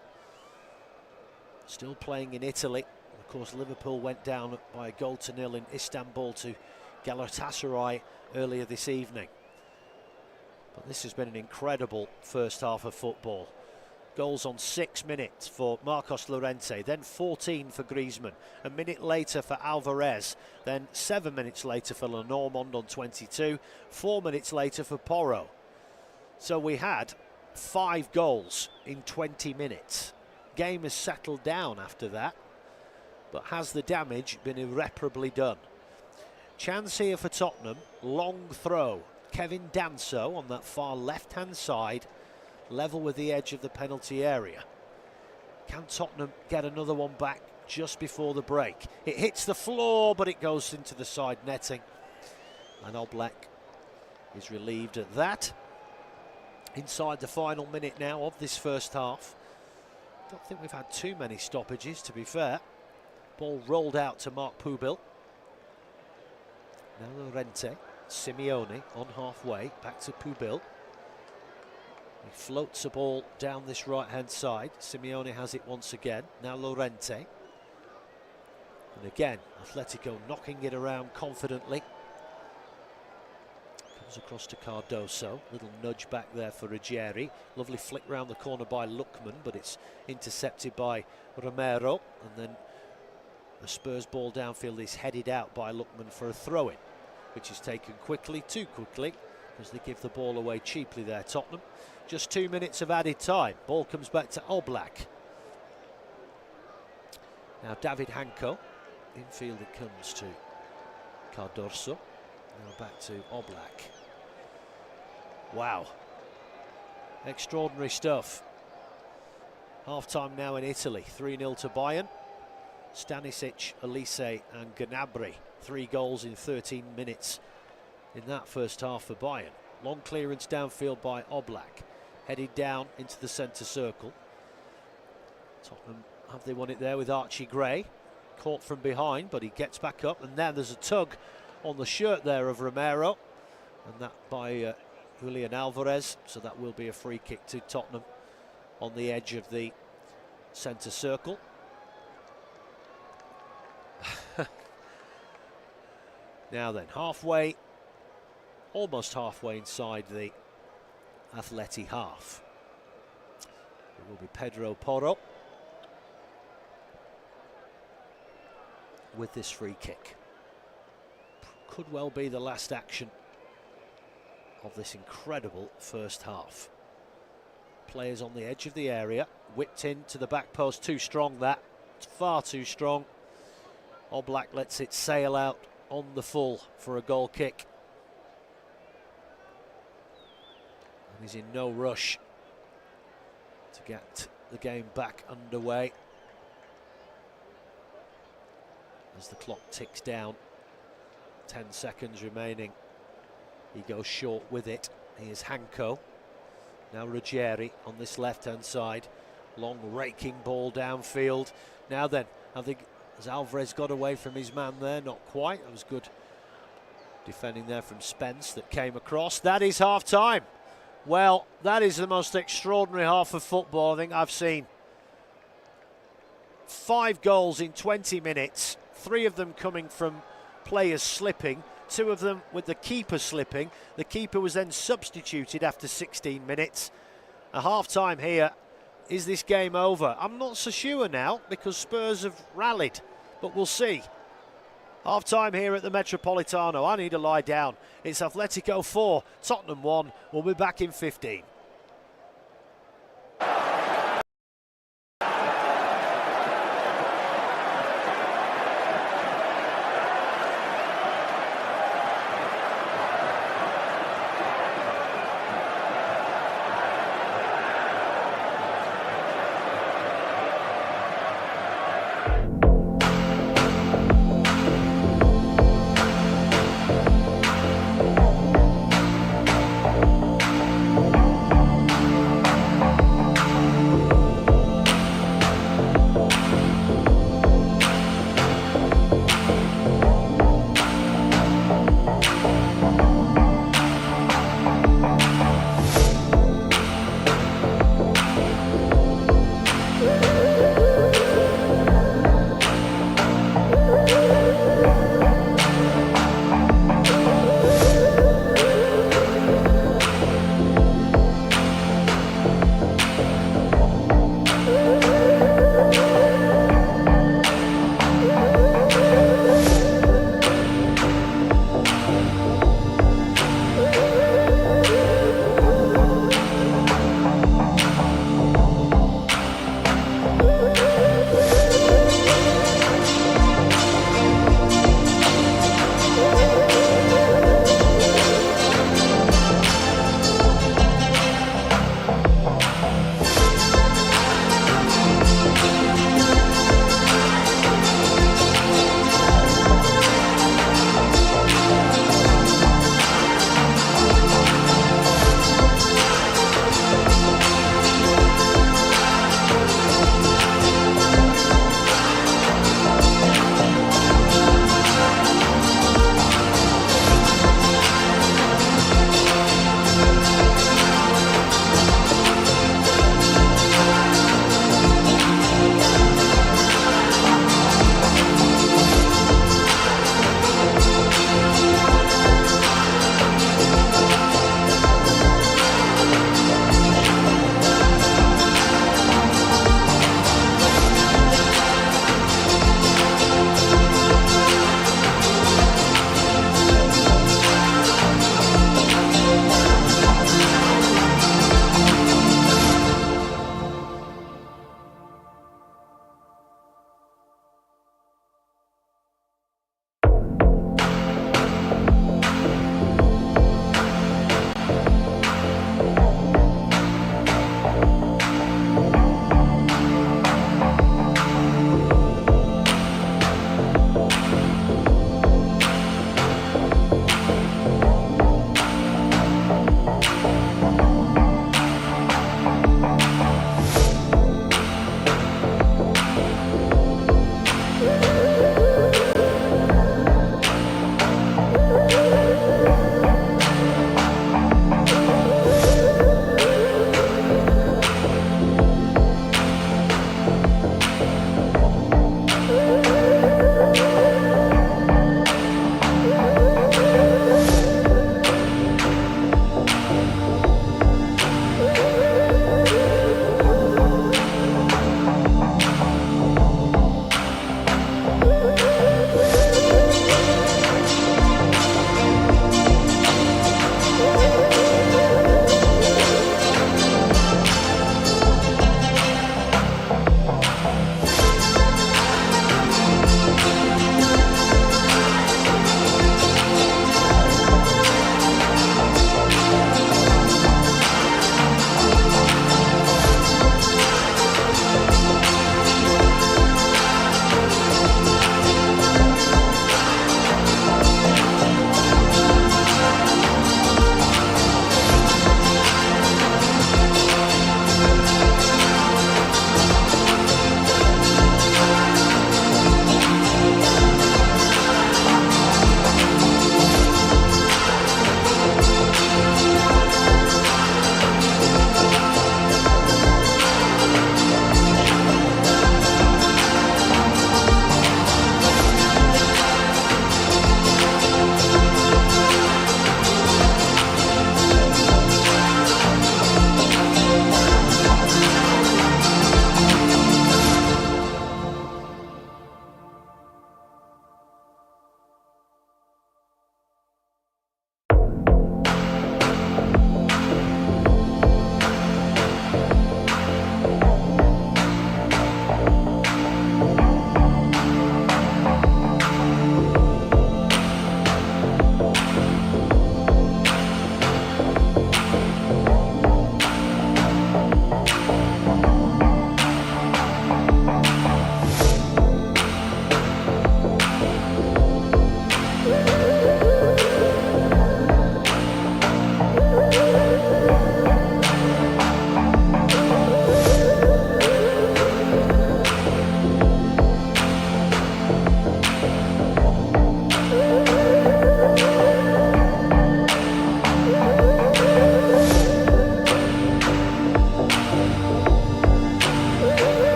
Still playing in Italy. Of course, Liverpool went down by a 0-0 in Istanbul to Galatasaray earlier this evening. But this has been an incredible first half of football. Goals on 6 minutes for Marcos Llorente, then 14 for Griezmann, a minute later for Alvarez, then 7 minutes later for Lenormand on 22, 4 minutes later for Porro. So we had 5 goals in 20 minutes. Game has settled down after that, but has the damage been irreparably done? Chance here for Tottenham, long throw. Kevin Danso on that far left-hand side, level with the edge of the penalty area. Can Tottenham get another one back just before the break? It hits the floor, but it goes into the side netting. And Oblak is relieved at that. Inside the final minute now of this first half. Don't think we've had too many stoppages, to be fair. Ball rolled out to Mark Pubil. Now Llorente, Simeone on halfway, back to Pubil. He floats the ball down this right-hand side. Simeone has it once again. Now Llorente. And again, Atletico knocking it around confidently. Comes across to Cardoso. Little nudge back there for Ruggieri. Lovely flick round the corner by Lookman, but it's intercepted by Romero. And then the Spurs ball downfield is headed out by Lookman for a throw-in, which is taken quickly, too quickly, as they give the ball away cheaply there, Tottenham. Just 2 minutes of added time. Ball comes back to Oblak. Now David Hanko. Infield it comes to Cardoso. Now back to Oblak. Wow. Extraordinary stuff. Half-time now in Italy. 3-0 to Bayern. Stanisic, Elise and Gnabry. 3 goals in 13 minutes in that first half for Bayern. Long clearance downfield by Oblak. Headed down into the centre circle. Tottenham, have they won it there with Archie Gray? Caught from behind, but he gets back up, and then there's a tug on the shirt there of Romero. and that by Julian Alvarez, so that will be a free kick to Tottenham on the edge of the centre circle. Now then, halfway, almost halfway inside the Atleti half. It will be Pedro Porro with this free kick. Could well be the last action of this incredible first half. Players on the edge of the area, whipped in to the back post, too strong that, it's far too strong. Oblak lets it sail out on the full for a goal kick. And he's in no rush to get the game back underway as the clock ticks down. 10 seconds remaining. He goes short with it. Here's Hanko. Now Ruggieri on this left-hand side. Long raking ball downfield. Now then, I think as Alvarez got away from his man there, not quite. That was good defending there from Spence that came across. That is half-time. Well, that is the most extraordinary half of football I think I've seen. 5 goals in 20 minutes. 3 of them coming from players slipping, 2 of them with the keeper slipping. The keeper was then substituted after 16 minutes. A half-time here. Is this game over? I'm not so sure now because Spurs have rallied, but we'll see. Half-time here at the Metropolitano. I need to lie down. It's Atletico 4, Tottenham 1. We'll be back in 15.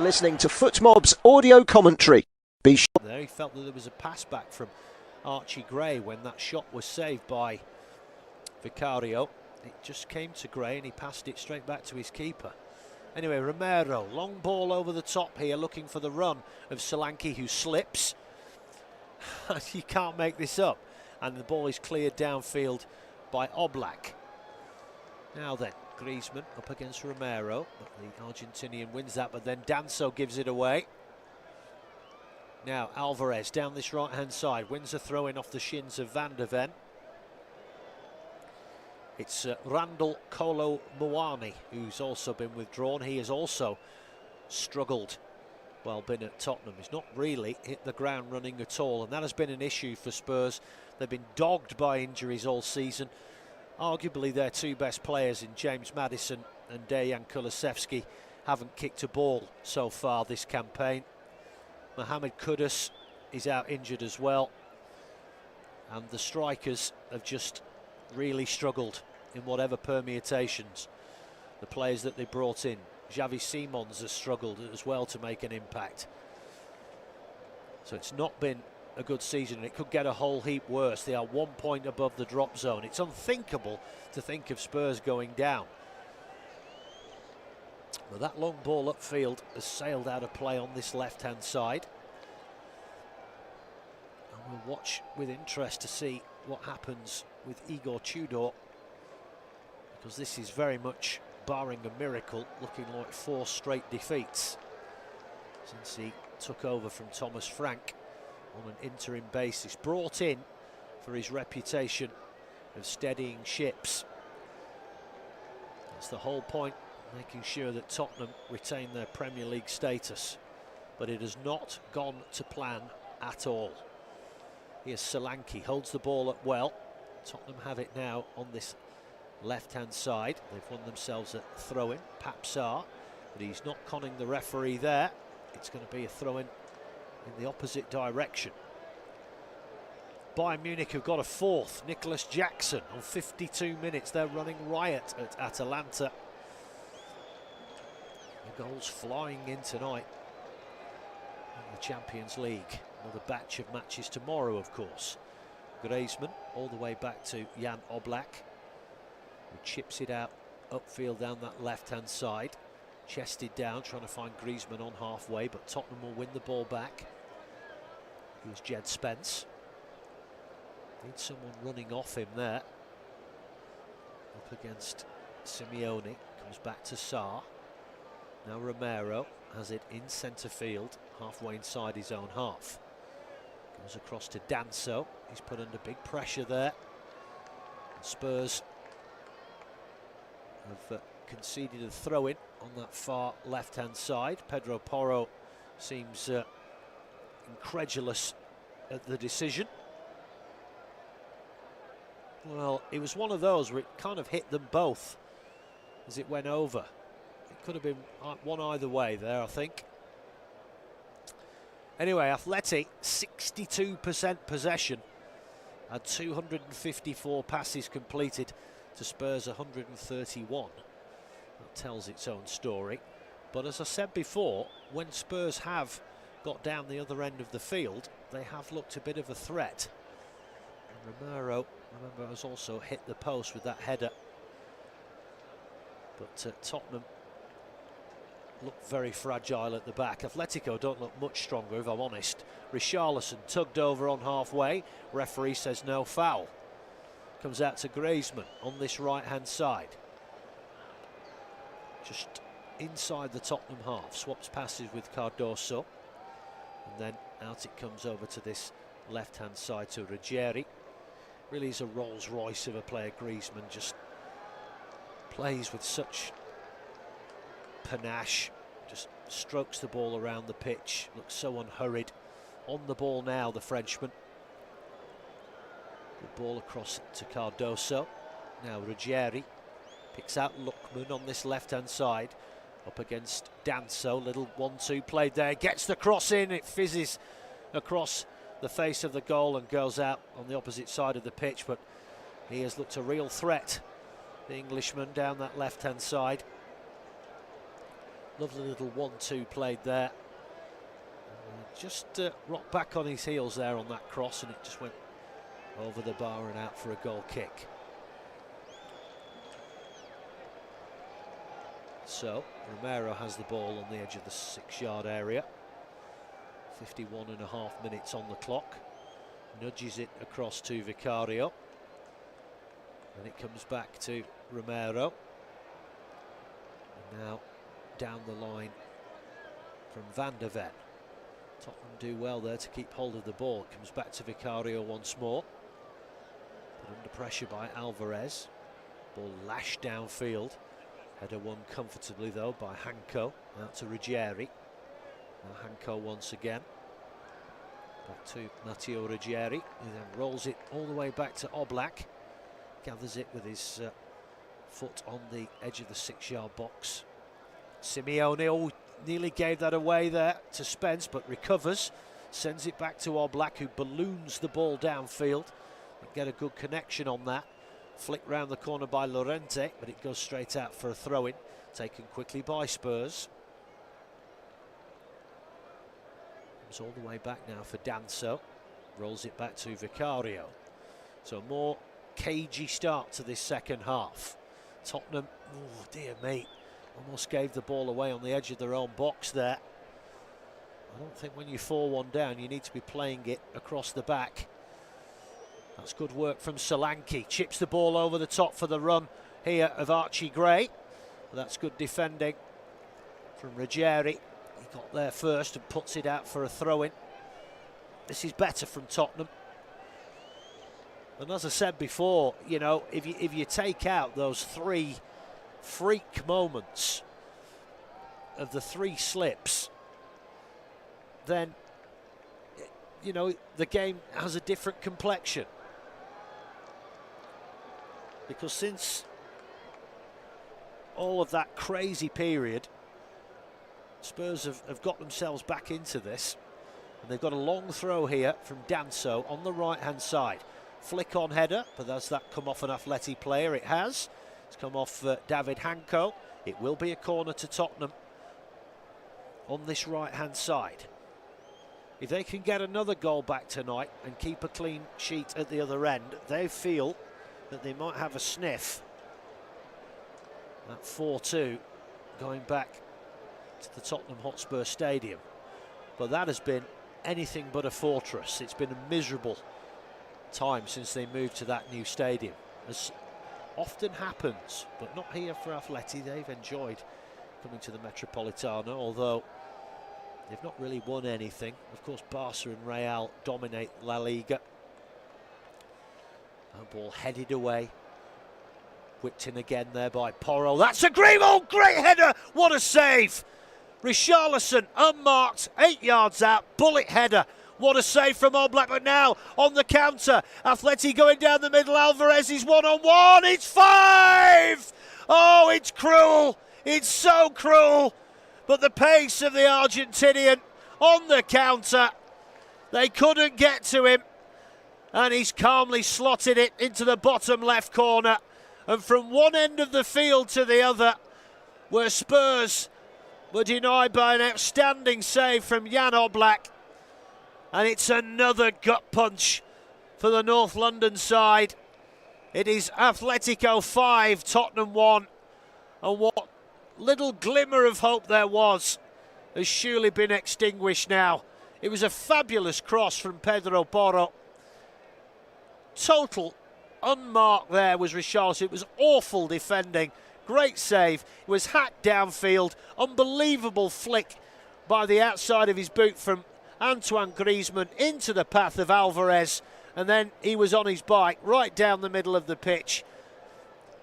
listening to FootMob's audio commentary. Be sure.
There he felt that there was a pass back from Archie Gray when that shot was saved by Vicario. It just came to Gray and he passed it straight back to his keeper. Anyway, Romero, long ball over the top here, looking for the run of Solanke, who slips. You can't make this up. And the ball is cleared downfield by Oblak. Now then, Griezmann up against Romero, but the Argentinian wins that, but then Danso gives it away. Now Alvarez down this right-hand side, wins a throw-in off the shins of Van der Ven. It's Randall Kolo Muani who's also been withdrawn. He has also struggled while been at Tottenham. He's not really hit the ground running at all, and that has been an issue for Spurs. They've been dogged by injuries all season. Arguably their two best players in James Maddison and Dejan Kulusevski haven't kicked a ball so far this campaign. Mohamed Kudus is out injured as well, and the strikers have just really struggled in whatever permutations. The players that they brought in, Xavi Simons has struggled as well to make an impact. So it's not been a good season, and it could get a whole heap worse. They are 1 point above the drop zone. It's unthinkable to think of Spurs going down. But that long ball upfield has sailed out of play on this left-hand side. And we'll watch with interest to see what happens with Igor Tudor, because this is very much, barring a miracle, looking like 4 straight defeats since he took over from Thomas Frank on an interim basis, brought in for his reputation of steadying ships. That's the whole point, making sure that Tottenham retain their Premier League status, but it has not gone to plan at all. Here's Solanke, holds the ball up well. Tottenham have it now on this left-hand side. They've won themselves a throw-in, Papsar, but he's not conning the referee there. It's going to be a throw-in in the opposite direction. Bayern Munich have got a fourth, Nicholas Jackson, on 52 minutes. They're running riot at Atalanta. The goals flying in tonight in the Champions League. Another batch of matches tomorrow, of course. Griezmann all the way back to Jan Oblak, who chips it out upfield down that left-hand side. Chested down, trying to find Griezmann on halfway, but Tottenham will win the ball back. Here's Jed Spence. Need someone running off him there. Up against Simeone, comes back to Sarr. Now Romero has it in centre field, halfway inside his own half. Goes across to Danso. He's put under big pressure there. Spurs have conceded a throw-in on that far left-hand side. Pedro Porro seems incredulous at the decision. Well, it was one of those where it kind of hit them both as it went over. It could have been one either way there, I think. Anyway, Athletic, 62% possession and 254 passes completed to Spurs 131. That tells its own story. But as I said before, when Spurs have got down the other end of the field, they have looked a bit of a threat. And Romero, remember, has also hit the post with that header. But Tottenham look very fragile at the back. Atletico don't look much stronger, if I'm honest. Richarlison tugged over on halfway. Referee says no foul. Comes out to Griezmann on this right-hand side. Just inside the Tottenham half. Swaps passes with Cardoso. And then out it comes over to this left-hand side to Ruggieri. Really is a Rolls Royce of a player, Griezmann. Just plays with such panache, just strokes the ball around the pitch, looks so unhurried. On the ball now, the Frenchman. Good ball across to Cardoso. Now Ruggieri picks out Lookman on this left-hand side, up against Danso. Little 1-2 played there, gets the cross in, it fizzes across the face of the goal and goes out on the opposite side of the pitch, but he has looked a real threat, the Englishman, down that left-hand side. Lovely little 1-2 played there. Just rocked back on his heels there on that cross, and it just went over the bar and out for a goal kick. So Romero has the ball on the edge of the 6-yard area. 51.5 minutes on the clock. Nudges it across to Vicario. And it comes back to Romero. And now down the line from Van der Ven. Tottenham do well there to keep hold of the ball. It comes back to Vicario once more. Put under pressure by Alvarez. Ball lashed downfield. Header won comfortably though by Hanko. Out to Ruggieri. Now Hanko once again. Back to Matteo Ruggieri. He then rolls it all the way back to Oblak. Gathers it with his foot on the edge of the 6-yard box. Simeone nearly gave that away there to Spence, but recovers. Sends it back to Oblak, who balloons the ball downfield. Get a good connection on that. Flick round the corner by Llorente, but it goes straight out for a throw-in. Taken quickly by Spurs. Comes all the way back now for Danso. Rolls it back to Vicario. So more cagey start to this second half. Tottenham, oh dear me, almost gave the ball away on the edge of their own box there. I don't think when you're 4-1 down you need to be playing it across the back. That's good work from Solanke. Chips the ball over the top for the run here of Archie Gray. That's good defending from Ruggieri. He got there first and puts it out for a throw-in. This is better from Tottenham. And as I said before, you know, if you take out those 3 freak moments of the 3 slips, then, you know, the game has a different complexion. Because since all of that crazy period, Spurs have got themselves back into this. And they've got a long throw here from Danso on the right-hand side. Flick on header, but does that come off an Atleti player? It has. It's come off David Hanko. It will be a corner to Tottenham on this right-hand side. If they can get another goal back tonight and keep a clean sheet at the other end, they feel that they might have a sniff at 4-2 going back to the Tottenham Hotspur Stadium. But that has been anything but a fortress. It's been a miserable time since they moved to that new stadium, as often happens, but not here for Atleti. They've enjoyed coming to the Metropolitano, although they've not really won anything. Of course, Barca and Real dominate La Liga. That ball headed away. Whipped in again there by Porro. That's a great header! What a save! Richarlison unmarked, 8 yards out, bullet header. What a save from Oblak, but now on the counter. Atleti going down the middle. Alvarez is one-on-one. It's 5! Oh, it's cruel. It's so cruel. But the pace of the Argentinian on the counter. They couldn't get to him. And he's calmly slotted it into the bottom left corner. And from one end of the field to the other, where Spurs were denied by an outstanding save from Jan Oblak. And it's another gut punch for the North London side. It is Atletico 5, Tottenham 1. And what little glimmer of hope there was has surely been extinguished now. It was a fabulous cross from Pedro Porro. Total unmarked there was Richarlison. It was awful defending. Great save. It was hacked downfield. Unbelievable flick by the outside of his boot from Antoine Griezmann into the path of Alvarez. And then he was on his bike right down the middle of the pitch.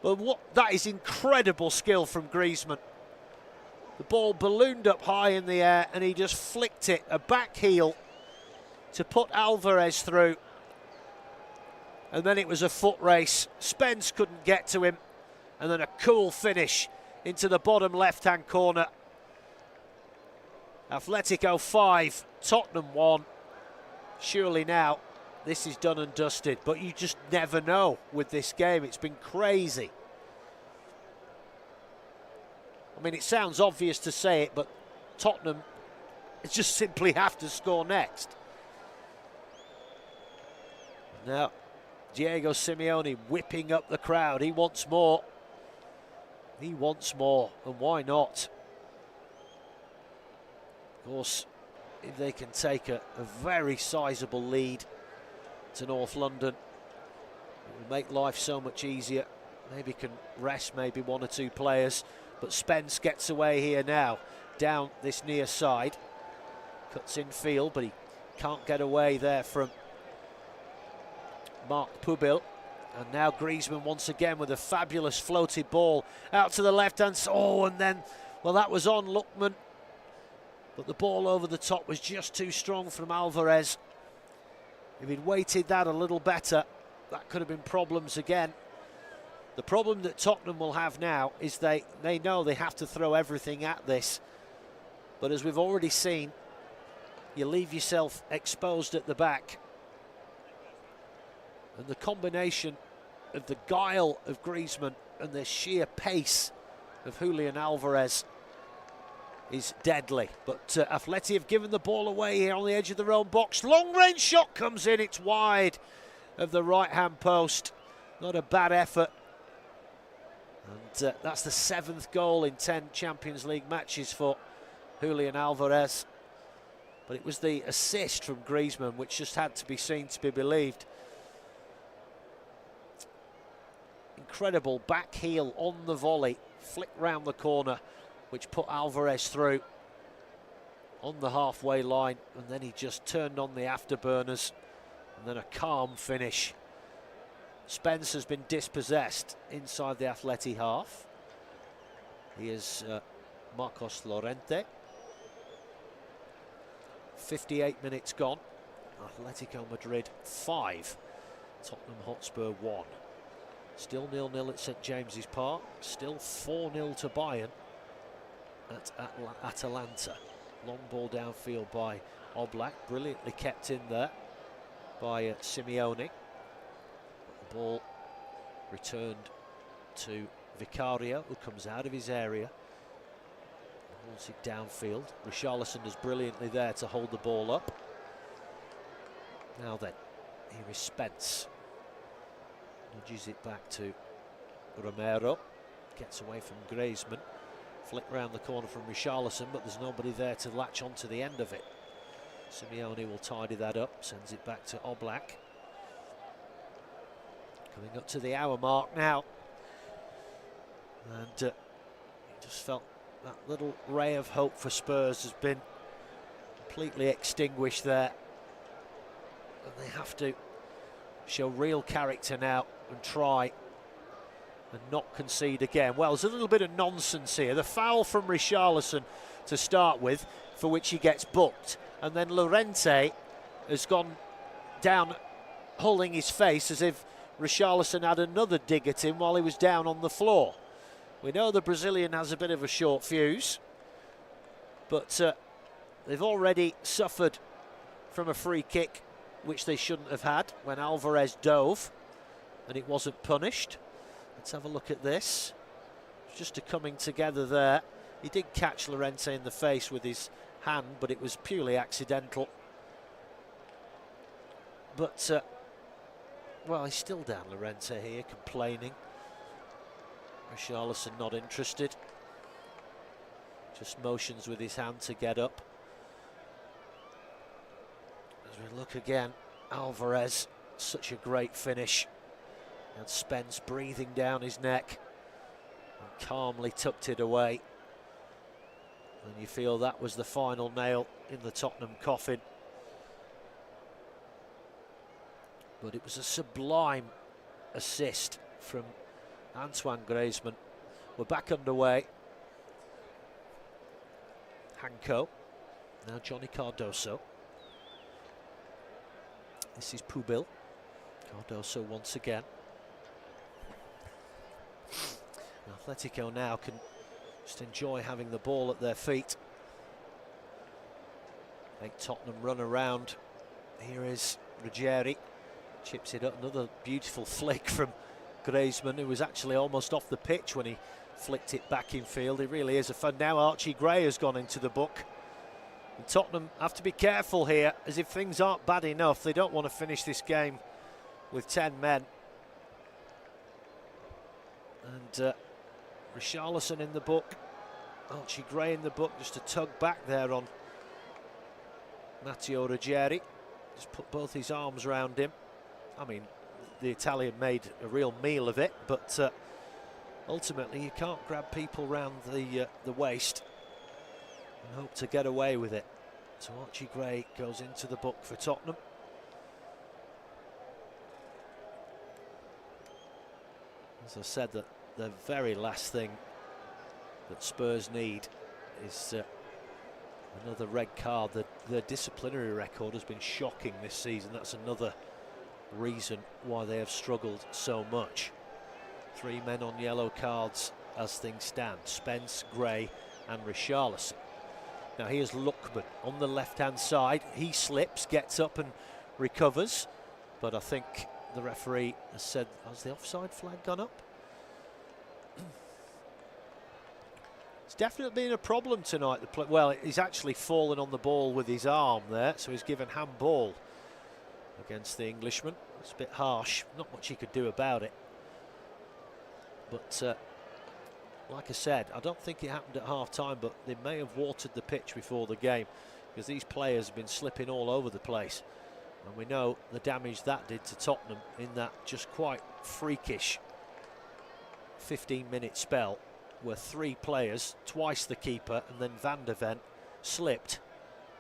But that is incredible skill from Griezmann. The ball ballooned up high in the air and he just flicked it, a back heel, to put Alvarez through. And then it was a foot race. Spence couldn't get to him. And then a cool finish into the bottom left-hand corner. Atletico 5, Tottenham 1. Surely now this is done and dusted, but you just never know with this game. It's been crazy. I mean, it sounds obvious to say it, but Tottenham just simply have to score next. Now, Diego Simeone whipping up the crowd. He wants more. He wants more, and why not? Of course, if they can take a very sizable lead to North London, it will make life so much easier. Maybe can rest maybe one or two players, but Spence gets away here now, down this near side. Cuts in field, but he can't get away there from Mark Pubil. And now Griezmann once again with a fabulous floated ball out to the left-hand side. Oh, and then, well, that was on Lookman. But the ball over the top was just too strong from Alvarez. If he'd weighted that a little better, that could have been problems again. The problem that Tottenham will have now is they know they have to throw everything at this. But as we've already seen, you leave yourself exposed at the back. And the combination of the guile of Griezmann and the sheer pace of Julian Alvarez is deadly. But Atleti have given the ball away here on the edge of their own box. Long-range shot comes in, it's wide of the right-hand post. Not a bad effort. And that's the 7th goal in 10 Champions League matches for Julian Alvarez. But it was the assist from Griezmann which just had to be seen to be believed. Incredible back heel on the volley, flick round the corner, which put Alvarez through on the halfway line, and then he just turned on the afterburners, and then a calm finish. Spence has been dispossessed inside the Atleti half. He is Marcos Llorente. 58 minutes gone. Atletico Madrid 5, Tottenham Hotspur 1. Still 0-0 at St James's Park. Still 4-0 to Bayern at Atalanta. Long ball downfield by Oblak, brilliantly kept in there by Simeone. The ball returned to Vicario, who comes out of his area. Holds it downfield. Richarlison is brilliantly there to hold the ball up. Now then, here is Spence. Nudges it back to Romero. Gets away from Griezmann. Flick round the corner from Richarlison, but there's nobody there to latch onto the end of it. Simeone will tidy that up, sends it back to Oblak. Coming up to the hour mark now. And you just felt that little ray of hope for Spurs has been completely extinguished there. And they have to show real character now and try and not concede again. Well, there's a little bit of nonsense here. The foul from Richarlison to start with, for which he gets booked, and then Llorente has gone down holding his face as if Richarlison had another dig at him while he was down on the floor. We know the Brazilian has a bit of a short fuse, but they've already suffered from a free kick which they shouldn't have had when Alvarez dove and it wasn't punished. Let's have a look at this. It's just a coming together there. He did catch Llorente in the face with his hand, but it was purely accidental. But, well, he's still down, Llorente here, complaining. Richarlison not interested. Just motions with his hand to get up. As we look again, Alvarez, such a great finish. And Spence breathing down his neck and calmly tucked it away. And you feel that was the final nail in the Tottenham coffin. But it was a sublime assist from Antoine Griezmann. We're back underway. Hanko, now Johnny Cardoso. This is Pubil. Cardoso once again. Atletico now can just enjoy having the ball at their feet. Make Tottenham run around. Here is Ruggieri. Chips it up. Another beautiful flick from Griezmann, who was actually almost off the pitch when he flicked it back in field. It really is a fun. Now Archie Gray has gone into the book. And Tottenham have to be careful here, as if things aren't bad enough, they don't want to finish this game with 10 men. And Richarlison in the book, Archie Gray in the book, just a tug back there on Matteo Ruggieri. Just put both his arms around him. I mean, the Italian made a real meal of it, but ultimately you can't grab people round the waist and hope to get away with it. So Archie Gray goes into the book for Tottenham. As I said, that the very last thing that Spurs need is another red card. The disciplinary record has been shocking this season. That's another reason why they have struggled so much. 3 men on yellow cards as things stand: Spence, Gray and Richarlison. Now here's Lookman on the left-hand side. He slips, gets up and recovers, but I think the referee has said, has the offside flag gone up? It's definitely been a problem tonight. Well, he's actually fallen on the ball with his arm there, so he's given handball against the Englishman. It's a bit harsh, not much he could do about it. But like I said, I don't think it happened at half-time, but they may have watered the pitch before the game, because these players have been slipping all over the place. And we know the damage that did to Tottenham in that just quite freakish 15-minute spell, where 3 players, twice the keeper and then Van der Ven, slipped,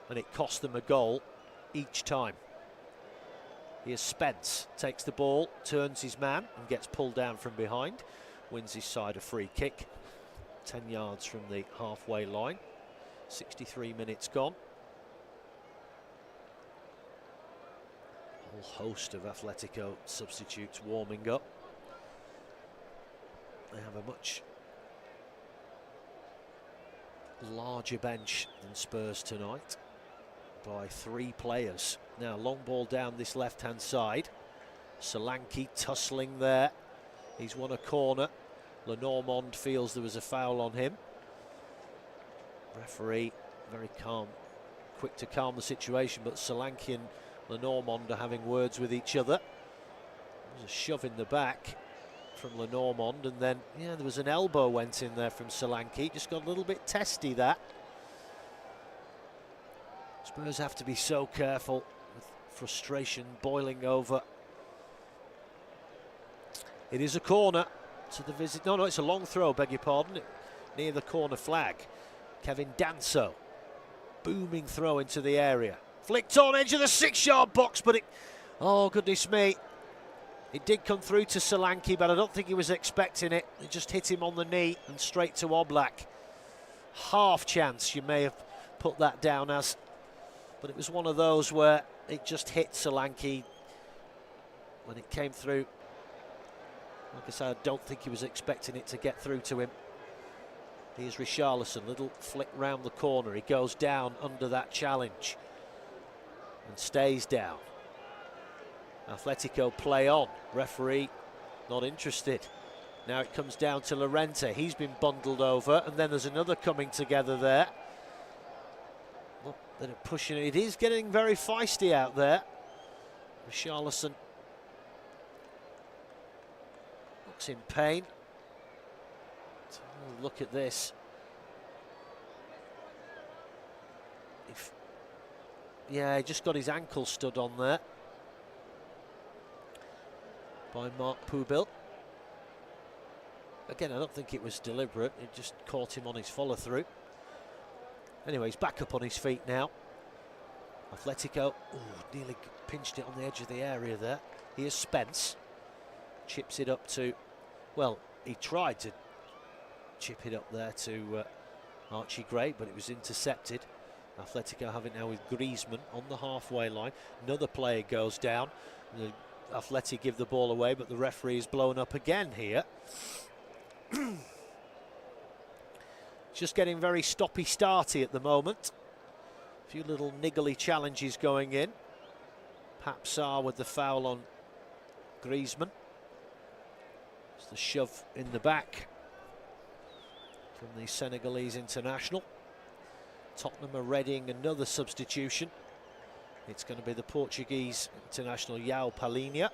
and it cost them a goal each time. Here's Spence, takes the ball, turns his man and gets pulled down from behind, wins his side a free kick, 10 yards from the halfway line. 63 minutes gone. A whole host of Atletico substitutes warming up. They have a much larger bench than Spurs tonight, by 3 players. Now long ball down this left-hand side. Solanke tussling there. He's won a corner. Lenormand feels there was a foul on him. Referee very calm, quick to calm the situation, but Solanke and Lenormand are having words with each other. There's a shove in the back from Lenormand, and then yeah, there was an elbow went in there from Solanke. Just got a little bit testy, that. Spurs have to be so careful, with frustration boiling over. It is a corner to the visit. No, it's a long throw, beg your pardon, near the corner flag. Kevin Danso, booming throw into the area. Flicked on, edge of the 6-yard box, but it, oh goodness me. It did come through to Solanke, but I don't think he was expecting it. It just hit him on the knee and straight to Oblak. Half chance you may have put that down as, but it was one of those where it just hit Solanke when it came through. Like I said, I don't think he was expecting it to get through to him. Here's Richarlison, little flick round the corner. He goes down under that challenge and stays down. Atletico play on. Referee not interested. Now it comes down to Llorente. He's been bundled over, and then there's another coming together there. Well, they're pushing it. It is getting very feisty out there. Richarlison looks in pain. Look at this. Yeah, he just got his ankle stood on there by Mark Pubil. Again, I don't think it was deliberate. It just caught him on his follow-through. Anyway, he's back up on his feet now. Atletico, nearly pinched it on the edge of the area there. Here's Spence. Chips it up to, well, he tried to chip it up there to Archie Gray, but it was intercepted. Atletico have it now with Griezmann on the halfway line. Another player goes down. The Atleti give the ball away, but the referee is blown up again here. Just getting very stoppy-starty at the moment. A few little niggly challenges going in. Papsar with the foul on Griezmann. It's the shove in the back. from the Senegalese international. Tottenham are readying another substitution. It's going to be the Portuguese international João Palhinha.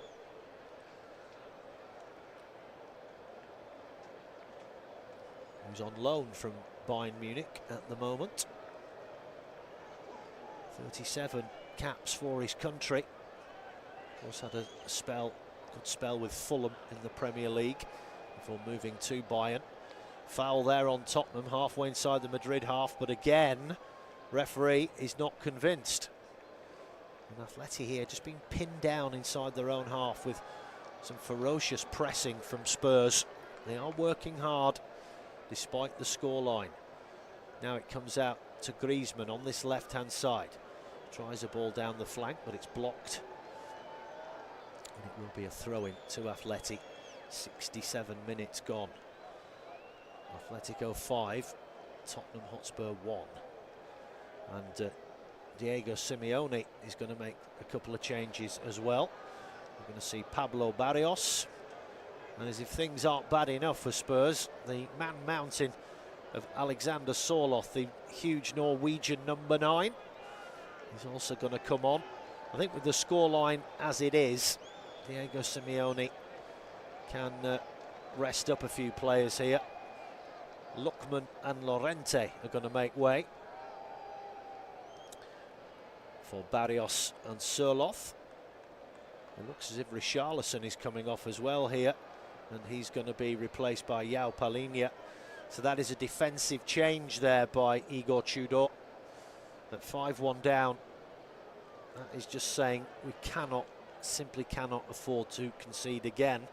Who's on loan from Bayern Munich at the moment. 37 caps for his country. Also had a good spell with Fulham in the Premier League before moving to Bayern. Foul there on Tottenham, halfway inside the Madrid half, but again, referee is not convinced. And Atleti here just being pinned down inside their own half with some ferocious pressing from Spurs. They are working hard despite the scoreline. Now it comes out to Griezmann on this left-hand side. Tries a ball down the flank, but it's blocked. And it will be a throw-in to Atleti. 67 minutes gone. Atletico 5, Tottenham Hotspur 1. And Diego Simeone is going to make a couple of changes as well. We're going to see Pablo Barrios. And as if things aren't bad enough for Spurs, the man mountain of Alexander Sørloth, the huge Norwegian number 9, is also going to come on. I think with the scoreline as it is, Diego Simeone can rest up a few players here. Lookman and Llorente are going to make way for Barrios and Sørloth. It looks as if Richarlison is coming off as well here, and he's going to be replaced by João Palhinha. So that is a defensive change there by Igor Tudor. At 5-1 down, that is just saying we simply cannot afford to concede again.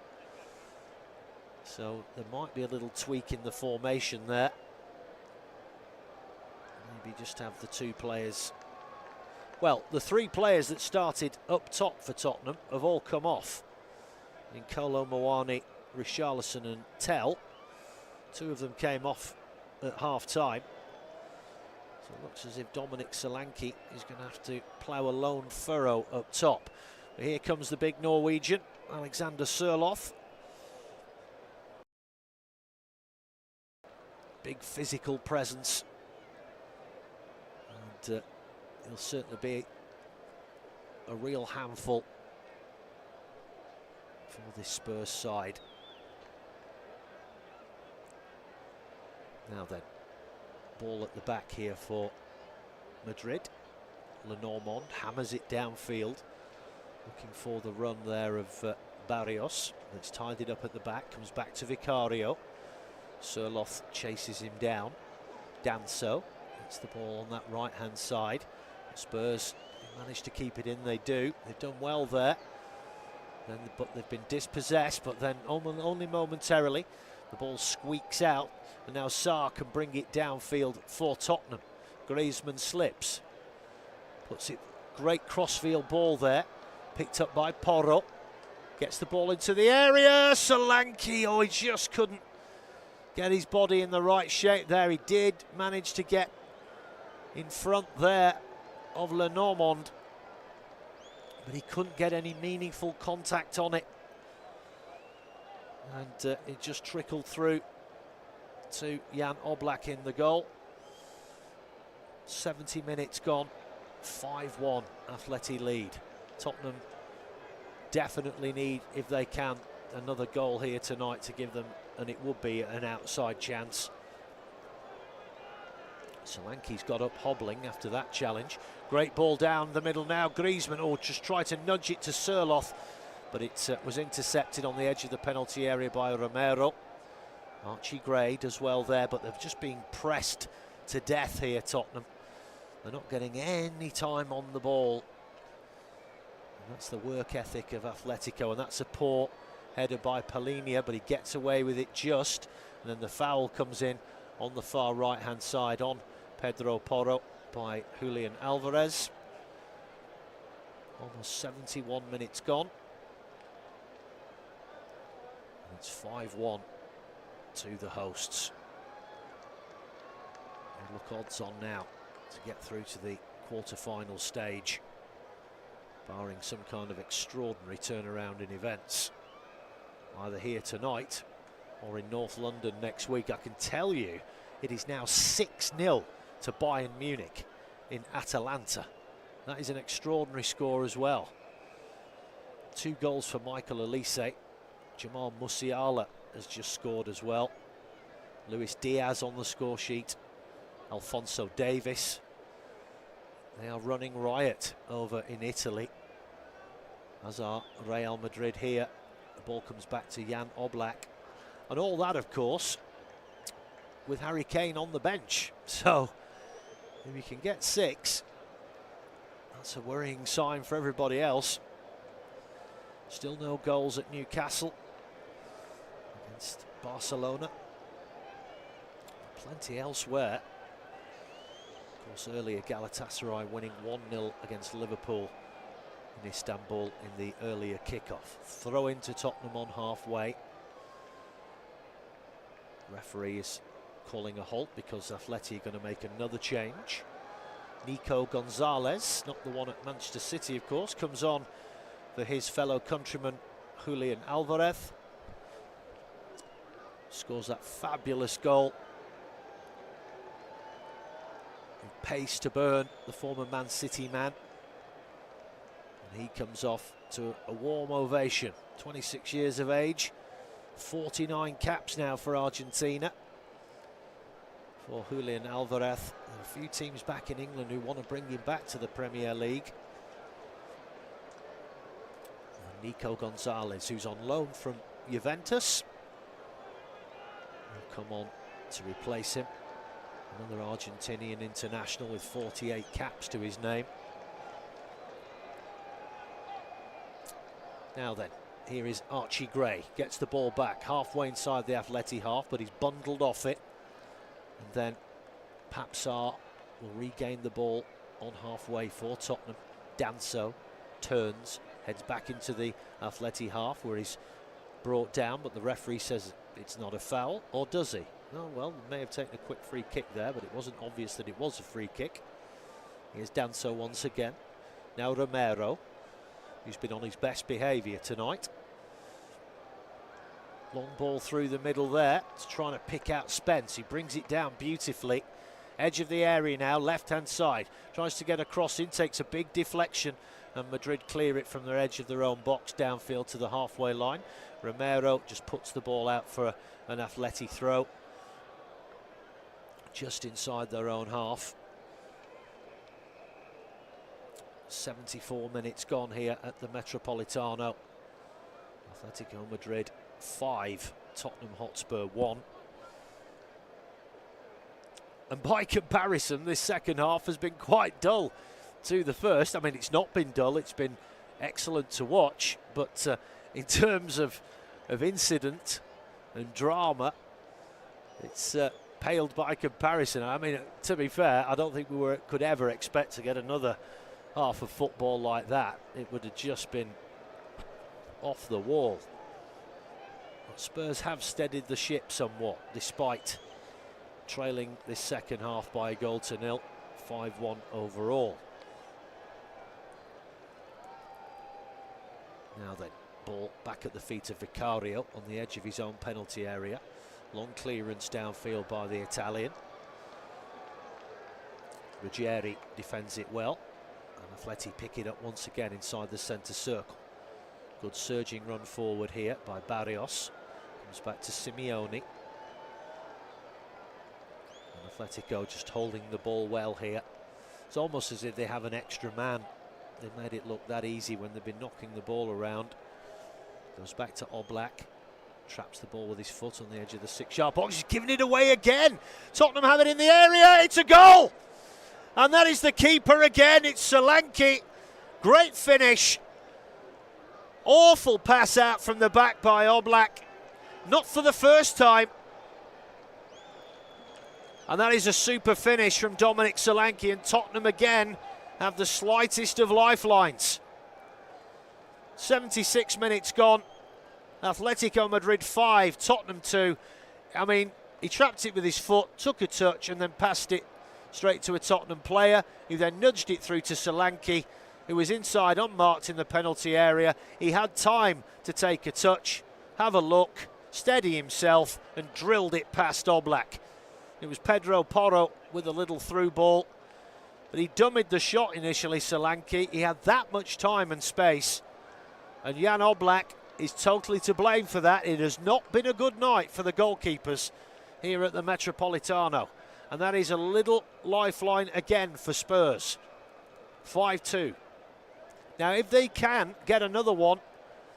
So there might be a little tweak in the formation there. Maybe just have the two players. Well, the three players that started up top for Tottenham have all come off. In Kolo Muani, Richarlison and Tell. Two of them came off at half-time. So it looks as if Dominic Solanke is going to have to plough a lone furrow up top. But here comes the big Norwegian, Alexander Sørloth. Big physical presence. And he'll certainly be a real handful for this Spurs side. Now then, ball at the back here for Madrid. Lenormand hammers it downfield, looking for the run there of Barrios. It's tidied up at the back, comes back to Vicario. Sørloth chases him down. Danso hits the ball on that right-hand side. Spurs managed to keep it in, they do. They've done well there. But they've been dispossessed, but then only momentarily. The ball squeaks out, and now Sarr can bring it downfield for Tottenham. Griezmann slips. Puts it, great crossfield ball there. Picked up by Porro. Gets the ball into the area. Solanke, oh, he just couldn't get his body in the right shape there. He did manage to get in front there of Lenormand, but he couldn't get any meaningful contact on it. And it just trickled through to Jan Oblak in the goal. 70 minutes gone, 5-1 Atleti lead. Tottenham definitely need, if they can, another goal here tonight to give them, and it would be an outside chance. Solanke's got up hobbling after that challenge. Great ball down the middle now. Griezmann, oh, just tried to nudge it to Sørloth, but it was intercepted on the edge of the penalty area by Romero. Archie Gray does well there, but they've just been pressed to death here, Tottenham. They're not getting any time on the ball. And that's the work ethic of Atletico, and that's a poor header by Palhinha, but he gets away with it just. And then the foul comes in on the far right-hand side on Pedro Porro by Julian Alvarez. Almost 71 minutes gone. And it's 5-1 to the hosts. They look odds on now to get through to the quarter-final stage, barring some kind of extraordinary turnaround in events, either here tonight or in North London next week. I can tell you It is now 6-0 to Bayern Munich in Atalanta. That is an extraordinary score as well. 2 goals for Michael Olise. Jamal Musiala has just scored as well. Luis Diaz on the score sheet. Alphonso Davies. They are running riot over in Italy, as are Real Madrid here. The ball comes back to Jan Oblak. And all that, of course, with Harry Kane on the bench. So, if you can get 6, that's a worrying sign for everybody else. Still no goals at Newcastle against Barcelona. Plenty elsewhere. Of course, earlier Galatasaray winning 1-0 against Liverpool in Istanbul in the earlier kickoff. Throw into Tottenham on halfway. Referee is calling a halt because Atleti are going to make another change. Nico Gonzalez, not the one at Manchester City, of course, comes on for his fellow countryman Julian Alvarez. Scores that fabulous goal. Pace to burn, the former Man City man. And he comes off to a warm ovation. 26 years of age, 49 caps now for Argentina. For Julian Alvarez, there are a few teams back in England who want to bring him back to the Premier League. And Nico Gonzalez, who's on loan from Juventus, will come on to replace him. Another Argentinian international with 48 caps to his name. Now then, here is Archie Gray. Gets the ball back halfway inside the Atleti half, but he's bundled off it. And then Papsar will regain the ball on halfway for Tottenham. Danso turns, heads back into the Atleti half where he's brought down, but the referee says it's not a foul, or does he? Oh, well, may have taken a quick free kick there, but it wasn't obvious that it was a free kick. Here's Danso once again. Now Romero, who's been on his best behaviour tonight. Long ball through the middle there. It's trying to pick out Spence. He brings it down beautifully. Edge of the area now, left-hand side. Tries to get a cross in, takes a big deflection, and Madrid clear it from their edge of their own box downfield to the halfway line. Romero just puts the ball out for an Atleti throw. Just inside their own half. 74 minutes gone here at the Metropolitano. Atletico Madrid 5, Tottenham Hotspur 1. And by comparison, this second half has been quite dull to the first. I mean, it's not been dull, it's been excellent to watch, but in terms of incident and drama, it's paled by comparison. I mean, to be fair, I don't think we could ever expect to get another half of football like that. It would have just been off the wall. But Spurs have steadied the ship somewhat, despite trailing this second half by a goal to nil, 5-1 overall. Now then, ball back at the feet of Vicario on the edge of his own penalty area. Long clearance downfield by the Italian. Ruggieri defends it well, and Atleti pick it up once again inside the centre circle. Good surging run forward here by Barrios. Comes back to Simeone. And Atletico just holding the ball well here. It's almost as if they have an extra man. They've made it look that easy when they've been knocking the ball around. Goes back to Oblak. Traps the ball with his foot on the edge of the 6-yard box. He's giving it away again. Tottenham have it in the area. It's a goal. And that is the keeper again. It's Solanke. Great finish. Awful pass out from the back by Oblak. Not for the first time. And that is a super finish from Dominic Solanke. And Tottenham again have the slightest of lifelines. 76 minutes gone. Atletico Madrid 5, Tottenham 2. I mean, he trapped it with his foot, took a touch and then passed it straight to a Tottenham player, who then nudged it through to Solanke, who was inside unmarked in the penalty area. He had time to take a touch, have a look, steady himself and drilled it past Oblak. It was Pedro Porro with a little through ball, but he dummied the shot initially, Solanke. He had that much time and space, and Jan Oblak is totally to blame for that. It has not been a good night for the goalkeepers here at the Metropolitano, and that is a little lifeline again for Spurs. 5-2. Now, if they can get another one,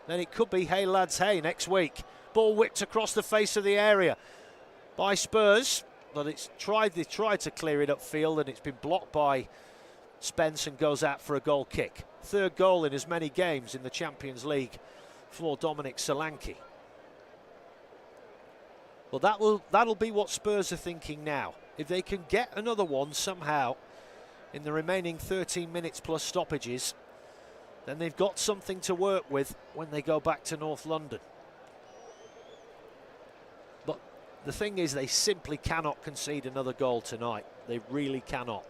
then it could be hey lads hey next week. Ball whipped across the face of the area by Spurs, but they tried to clear it upfield, and it's been blocked by Spence and goes out for a goal kick. Third goal in as many games in the Champions League for Dominic Solanke. Well, that'll be what Spurs are thinking now. If they can get another one somehow in the remaining 13 minutes plus stoppages, then they've got something to work with when they go back to North London. But the thing is, they simply cannot concede another goal tonight. They really cannot.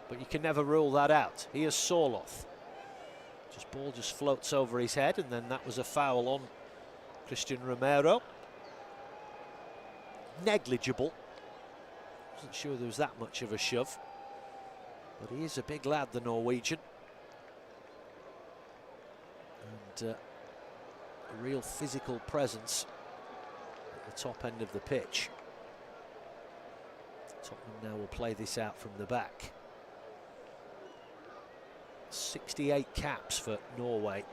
But you can never rule that out. Here's Sorloth. Ball just floats over his head, and then that was a foul on Christian Romero. Negligible. Wasn't sure there was that much of a shove. But he is a big lad, the Norwegian. And a real physical presence at the top end of the pitch. Tottenham now will play this out from the back. 68 caps for Norway.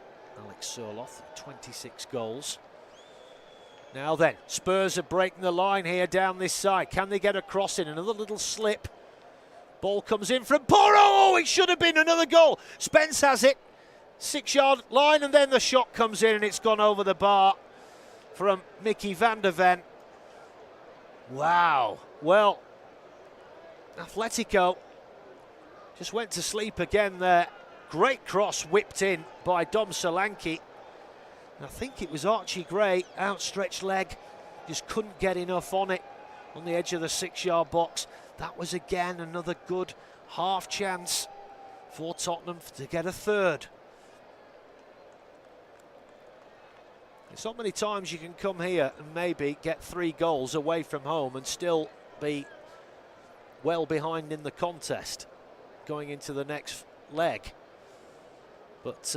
Alex Sorloth, 26 goals. Now then, Spurs are breaking the line here down this side. Can they get a cross in? Another little slip. Ball comes in from Porro. Oh, it should have been another goal. Spence has it. 6-yard line, and then the shot comes in, and it's gone over the bar from Mickey van der Ven. Wow. Well, Atletico just went to sleep again there. Great cross whipped in by Dom Solanke. I think it was Archie Gray, outstretched leg, just couldn't get enough on it on the edge of the 6-yard box. That was again another good half chance for Tottenham to get a third. It's not many times you can come here and maybe get 3 goals away from home and still be well behind in the contest going into the next leg. But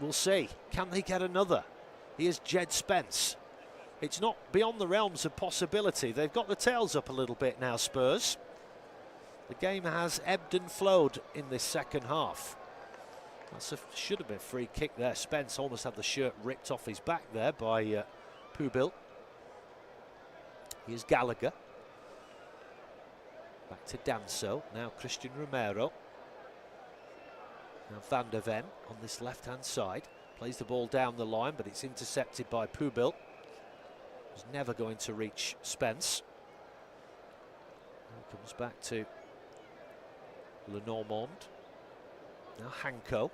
we'll see. Can they get another? Here's Jed Spence. It's not beyond the realms of possibility. They've got the tails up a little bit now, Spurs. The game has ebbed and flowed in this second half. That should have been a free kick there. Spence almost had the shirt ripped off his back there by Pubil. Here's Gallagher. Back to Danso. Now Christian Romero. Now Van der Ven on this left-hand side. Plays the ball down the line, but it's intercepted by Pubil. Was never going to reach Spence. Now comes back to Lenormand. Now Hanko.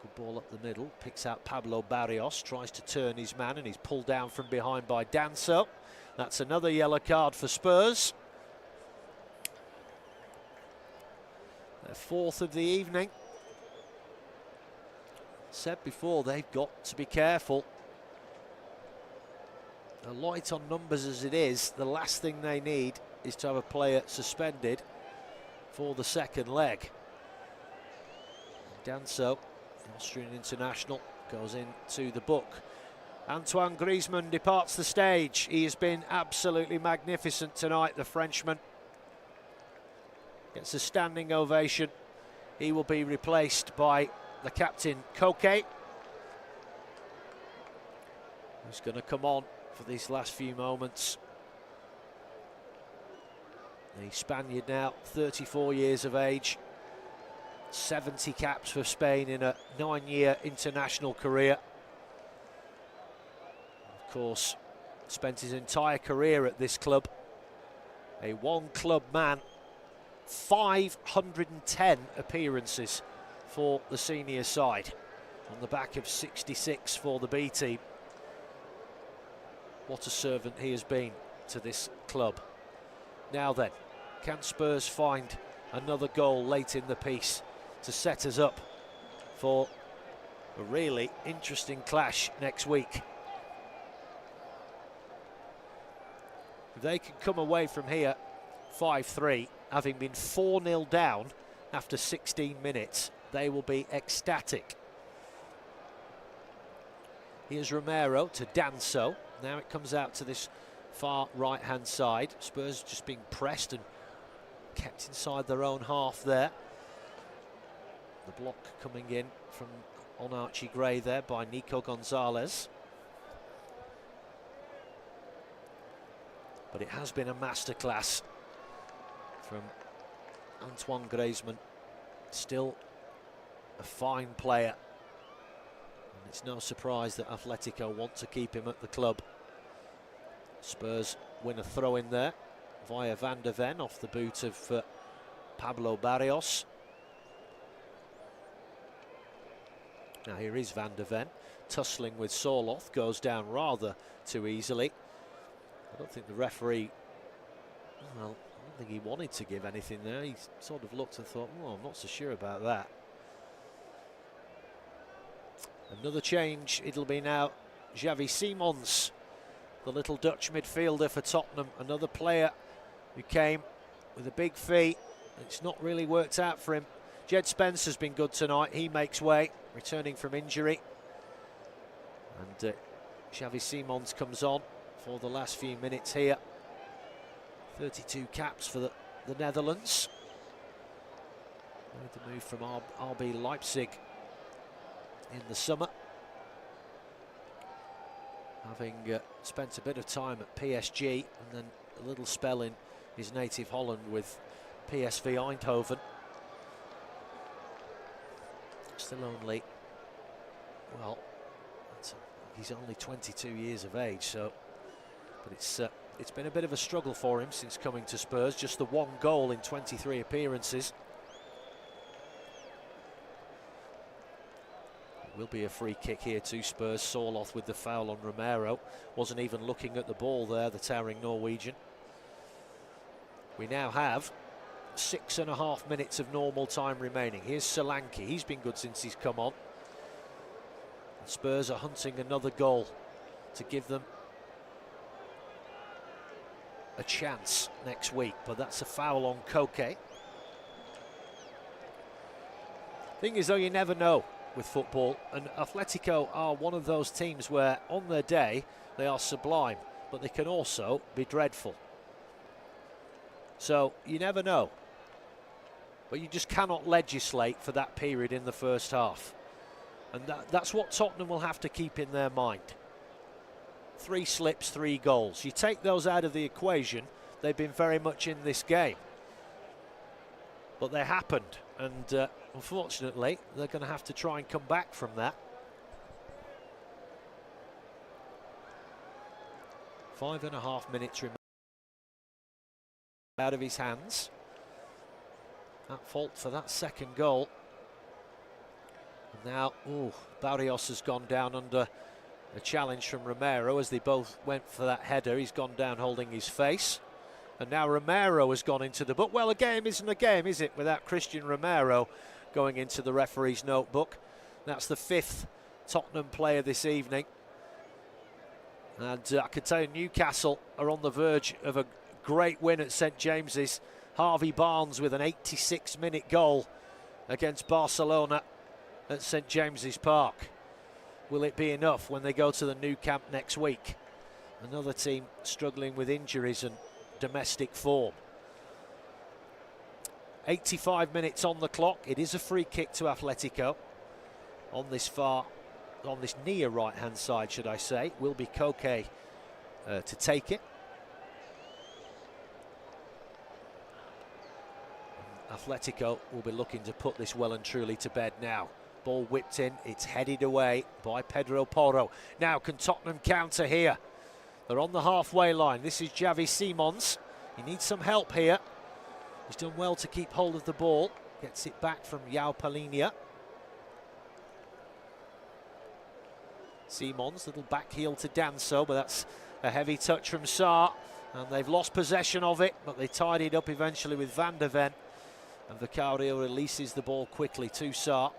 Good ball up the middle. Picks out Pablo Barrios. Tries to turn his man, and he's pulled down from behind by Danso. That's another yellow card for Spurs. Their 4th of the evening. Said before, they've got to be careful. A light on numbers as it is, the last thing they need is to have a player suspended for the second leg. Danso, the Austrian international, goes into the book. Antoine Griezmann departs the stage. He has been absolutely magnificent tonight, the Frenchman. Gets a standing ovation. He will be replaced by the captain, Koke, who's going to come on for these last few moments. The Spaniard now, 34 years of age, 70 caps for Spain in a 9-year international career. Of course, spent his entire career at this club. A one-club man, 510 appearances for the senior side, on the back of 66 for the B team. What a servant he has been to this club. Now then, can Spurs find another goal late in the piece to set us up for a really interesting clash next week? If they can come away from here 5-3, having been 4-0 down after 16 minutes, they will be ecstatic. Here's Romero to Danso. Now it comes out to this far right-hand side. Spurs just being pressed and kept inside their own half there. The block coming in from on Archie Gray there by Nico Gonzalez. But it has been a masterclass from Antoine Griezmann. Still a fine player. And it's no surprise that Atletico want to keep him at the club. Spurs win a throw in there via Van der Ven off the boot of Pablo Barrios. Now here is Van der Ven, tussling with Sorloth, goes down rather too easily. I don't think the referee, well, I don't think he wanted to give anything there. He sort of looked and thought, oh, I'm not so sure about that. Another change, it'll be now Xavi Simons, the little Dutch midfielder for Tottenham. Another player who came with a big fee. It's not really worked out for him. Jed Spencer's been good tonight. He makes way, returning from injury. And Xavi Simons comes on for the last few minutes here. 32 caps for the Netherlands. Made the move from RB Leipzig in the summer, having spent a bit of time at PSG and then a little spell in his native Holland with PSV Eindhoven. Still only, well, he's only 22 years of age, so, but it's been a bit of a struggle for him since coming to Spurs. Just the one goal in 23 appearances. Will be a free kick here to Spurs. Sorloth with the foul on Romero. Wasn't even looking at the ball there, the towering Norwegian. We now have 6.5 minutes of normal time remaining. Here's Solanke. He's been good since he's come on. And Spurs are hunting another goal to give them a chance next week, but that's a foul on Koke. Thing is, though, you never know with football, and Atletico are one of those teams where on their day they are sublime, but they can also be dreadful. So you never know, but you just cannot legislate for that period in the first half, and that's what Tottenham will have to keep in their mind. 3 slips, 3 goals. You take those out of the equation, they've been very much in this game, but they happened, and unfortunately, they're going to have to try and come back from that. 5.5 minutes remain out of his hands. At fault for that second goal. And now, Barrios has gone down under a challenge from Romero as they both went for that header. He's gone down holding his face. And now Romero has gone into the book. Well, a game isn't a game, is it, without Christian Romero going into the referee's notebook. That's the 5th Tottenham player this evening. And I can tell you, Newcastle are on the verge of a great win at St James's. Harvey Barnes with an 86-minute goal against Barcelona at St James's Park. Will it be enough when they go to the new camp next week? Another team struggling with injuries and domestic form. 85 minutes on the clock. It is a free kick to Atletico on this near right-hand side, should I say. Will be Koke to take it. Atletico will be looking to put this well and truly to bed now. Ball whipped in, it's headed away by Pedro Porro. Now can Tottenham counter here? They're on the halfway line. This is Xavi Simons. He needs some help here. He's done well to keep hold of the ball. Gets it back from João Palhinha. Simons, little back heel to Danso, but that's a heavy touch from Sarr. And they've lost possession of it, but they tied it up eventually with Van der Ven. And Vicario releases the ball quickly to Sarr.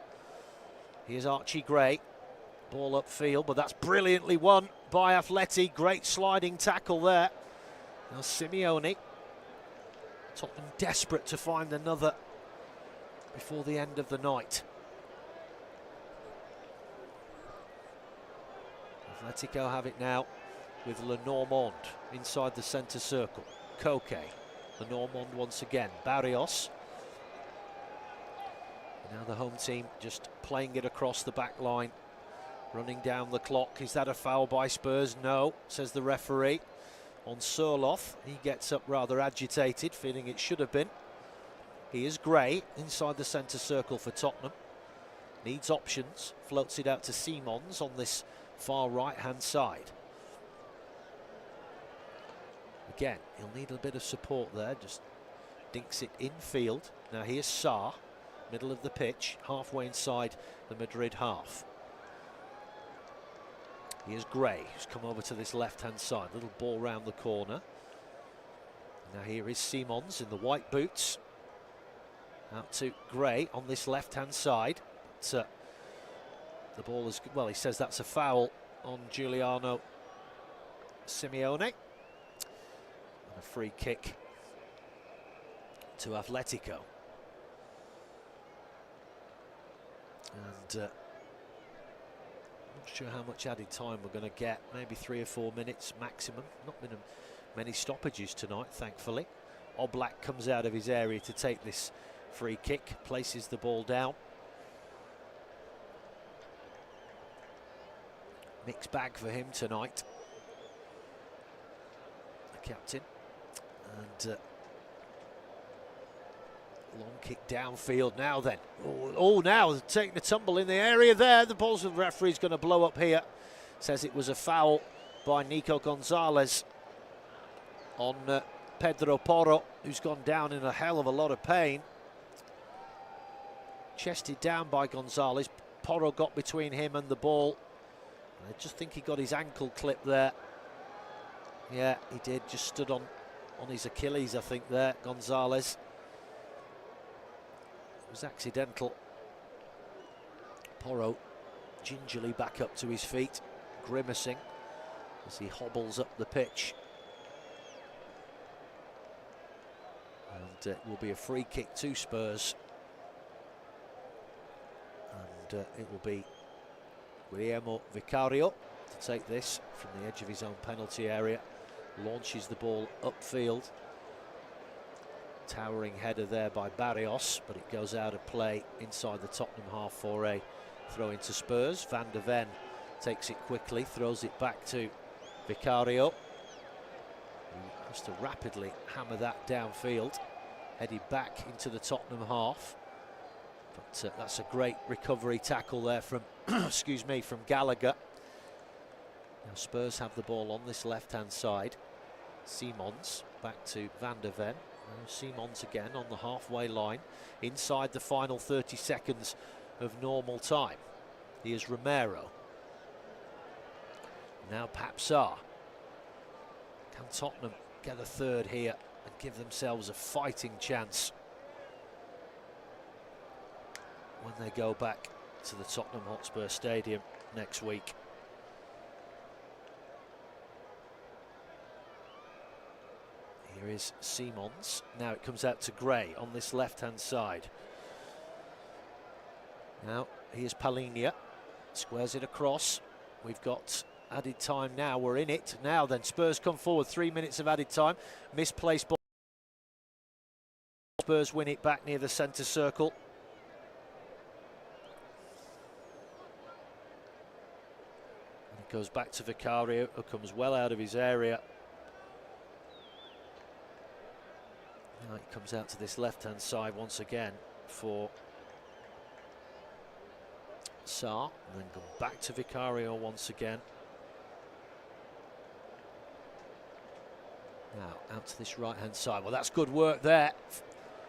Here's Archie Gray. Ball upfield, but that's brilliantly won by Atleti. Great sliding tackle there. Now Simeone. Tottenham desperate to find another before the end of the night. Atletico have it now with Lenormand inside the centre circle. Koke. Lenormand once again. Barrios. Now the home team just playing it across the back line. Running down the clock. Is that a foul by Spurs? No, says the referee. On Surloth, he gets up rather agitated, feeling it should have been. He is Gray inside the centre circle for Tottenham. Needs options. Floats it out to Simons on this far right-hand side. Again, he'll need a bit of support there. Just dinks it infield. Now here's Sarr, middle of the pitch, halfway inside the Madrid half. Here's Gray, who's come over to this left-hand side. Little ball round the corner. Now here is Simons in the white boots. Out to Gray on this left-hand side. But, the ball is, well, he says that's a foul on Giuliano Simeone. And a free kick to Atletico. And not sure how much added time we're going to get. Maybe 3 or 4 minutes maximum. Not been many stoppages tonight, thankfully. Oblak comes out of his area to take this free kick. Places the ball down. Mixed bag for him tonight. The captain. And long kick downfield now then. Oh, now taking a tumble in the area there. The ball's the referee's going to blow up here. Says it was a foul by Nico Gonzalez on Pedro Porro, who's gone down in a hell of a lot of pain. Chested down by Gonzalez. Porro got between him and the ball. I just think he got his ankle clipped there. Yeah, he did. Just stood on his Achilles, I think, there, Gonzalez. It was accidental. Porro gingerly back up to his feet, grimacing as he hobbles up the pitch. And it will be a free kick to Spurs. And it will be Guillermo Vicario to take this from the edge of his own penalty area. Launches the ball upfield. Towering header there by Barrios, but it goes out of play inside the Tottenham half for a throw into Spurs. Van der Ven takes it quickly, throws it back to Vicario, who has to rapidly hammer that downfield, headed back into the Tottenham half. But that's a great recovery tackle there from, excuse me, from Gallagher. Now Spurs have the ball on this left-hand side. Simons back to Van der Ven. Simons again on the halfway line, inside the final 30 seconds of normal time. Here's Romero. Now Papsar. Can Tottenham get a third here and give themselves a fighting chance when they go back to the Tottenham Hotspur Stadium next week? Here is Simons. Now it comes out to Gray on this left-hand side. Now here's Palhinha. Squares it across. We've got added time now. We're in it. Now then, Spurs come forward. 3 minutes of added time. Misplaced ball. Spurs win it back near the centre circle. And it goes back to Vicario, who comes well out of his area. Now it comes out to this left-hand side once again for Sarr, and then go back to Vicario once again. Now out to this right-hand side. Well, that's good work there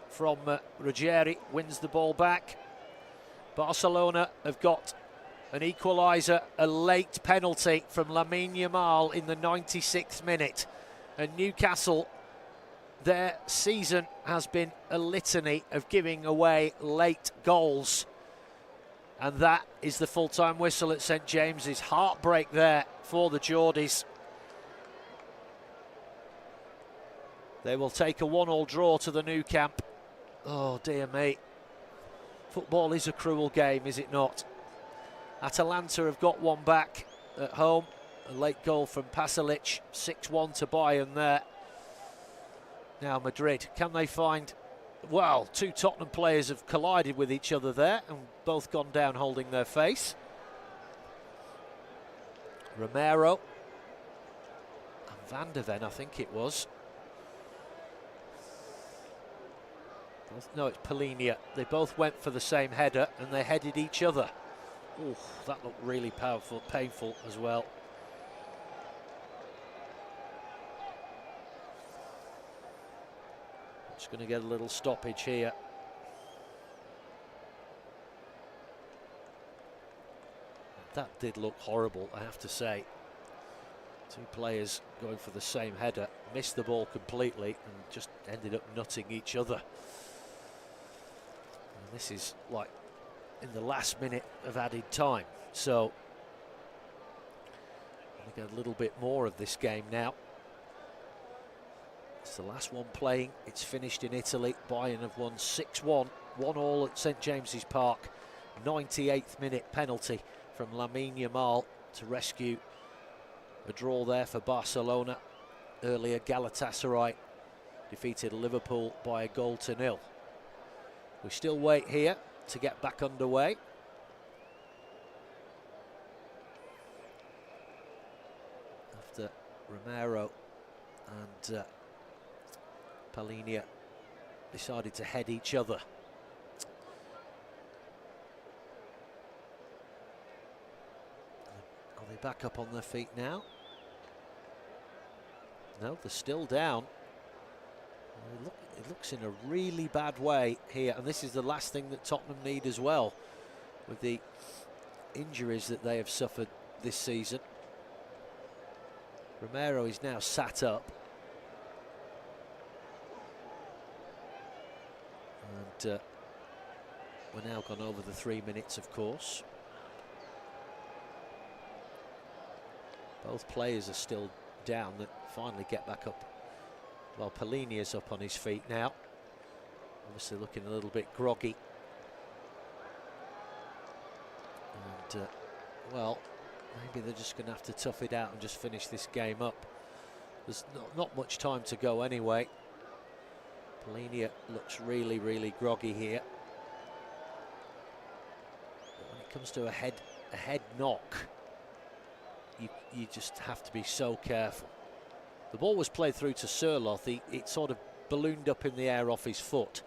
from Ruggieri. Wins the ball back. Barcelona have got an equaliser, a late penalty from Lamine Yamal in the 96th minute, and Newcastle, their season has been a litany of giving away late goals. And that is the full-time whistle at St James's. Heartbreak there for the Geordies. They will take a 1-1 draw to the Nou Camp. Oh dear me. Football is a cruel game, is it not? Atalanta have got one back at home. A late goal from Pasalic, 6-1 to Bayern there. Now Madrid, can they find... Well, two Tottenham players have collided with each other there and both gone down holding their face. Romero and Van der Ven, I think it was. No, it's Polinia. They both went for the same header and they headed each other. Ooh, that looked really powerful, painful as well. Just going to get a little stoppage here. That did look horrible, I have to say. Two players going for the same header, missed the ball completely and just ended up nutting each other. And this is like in the last minute of added time, so we get a little bit more of this game now. It's the last one playing. It's finished in Italy. Bayern have won 6-1, 1-1 at St James's Park. 98th minute penalty from Lamine Yamal to rescue a draw there for Barcelona. Earlier, Galatasaray defeated Liverpool by 1-0. We still wait here to get back underway. After Romero and Polinia decided to head each other. Are they back up on their feet now? No, they're still down. It looks in a really bad way here, and this is the last thing that Tottenham need as well, with the injuries that they have suffered this season. Romero is now sat up. And we're now gone over the 3 minutes, of course. Both players are still down that finally get back up. Well, Polinia's up on his feet now. Obviously looking a little bit groggy. And, well, maybe they're just going to have to tough it out and just finish this game up. There's not much time to go anyway. Polinia looks really, really groggy here. But when it comes to a head knock, you just have to be so careful. The ball was played through to Sørloth. It sort of ballooned up in the air off his foot.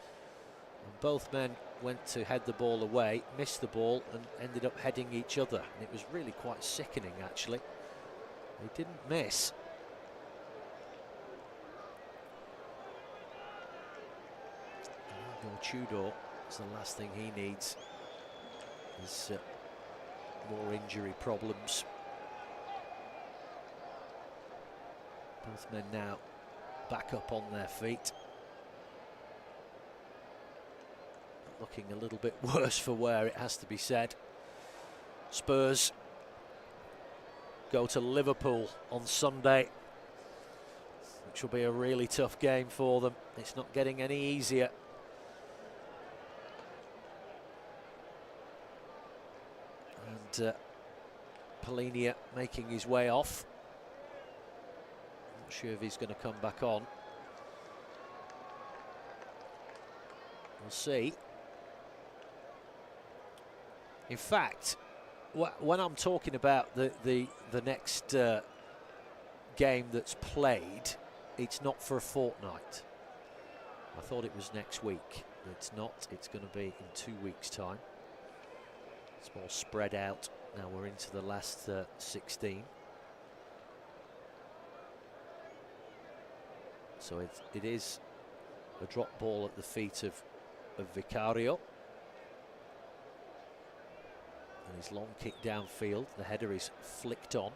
And both men went to head the ball away, missed the ball and ended up heading each other. And it was really quite sickening, actually. They didn't miss. Tudor is the last thing he needs. There's more injury problems. Both men now back up on their feet. Looking a little bit worse for wear, it has to be said. Spurs go to Liverpool on Sunday, which will be a really tough game for them. It's not getting any easier. And Polinia making his way off. Not sure if he's going to come back on. We'll see. In fact, when I'm talking about the next game that's played, it's not for a fortnight. I thought it was next week. It's not. It's going to be in 2 weeks' time. It's more spread out. Now we're into the last 16. So it is a drop ball at the feet of Vicario. And his long kick downfield. The header is flicked on.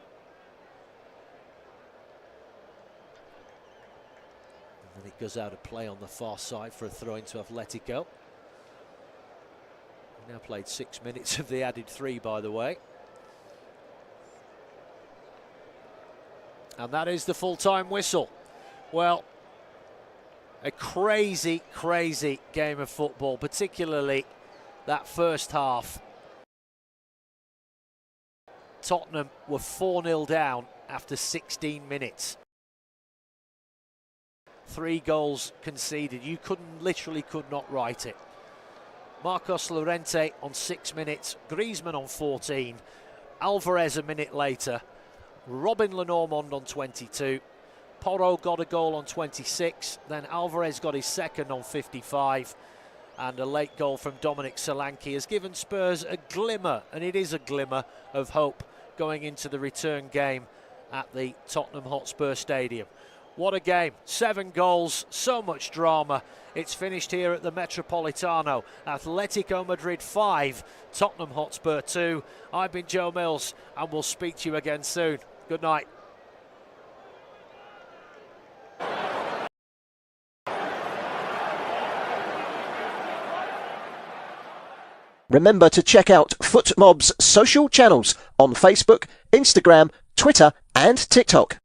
And then it goes out of play on the far side for a throw into Atletico. Now played 6 minutes of the added 3, by the way. And that is the full-time whistle. Well, A crazy, crazy game of football, particularly that first half. Tottenham were 4-0 down after 16 minutes. 3 goals conceded. You literally could not write it. Marcos Llorente on 6 minutes, Griezmann on 14, Alvarez a minute later, Robin Lenormand on 22, Porro got a goal on 26, then Alvarez got his second on 55, and a late goal from Dominic Solanke has given Spurs a glimmer, and it is a glimmer, of hope going into the return game at the Tottenham Hotspur Stadium. What a game, 7 goals, so much drama. It's finished here at the Metropolitano. Atletico Madrid 5, Tottenham Hotspur 2. I've been Joe Mills, and we'll speak to you again soon. Good night.
Remember to check out FootMob's social channels on Facebook, Instagram, Twitter and TikTok.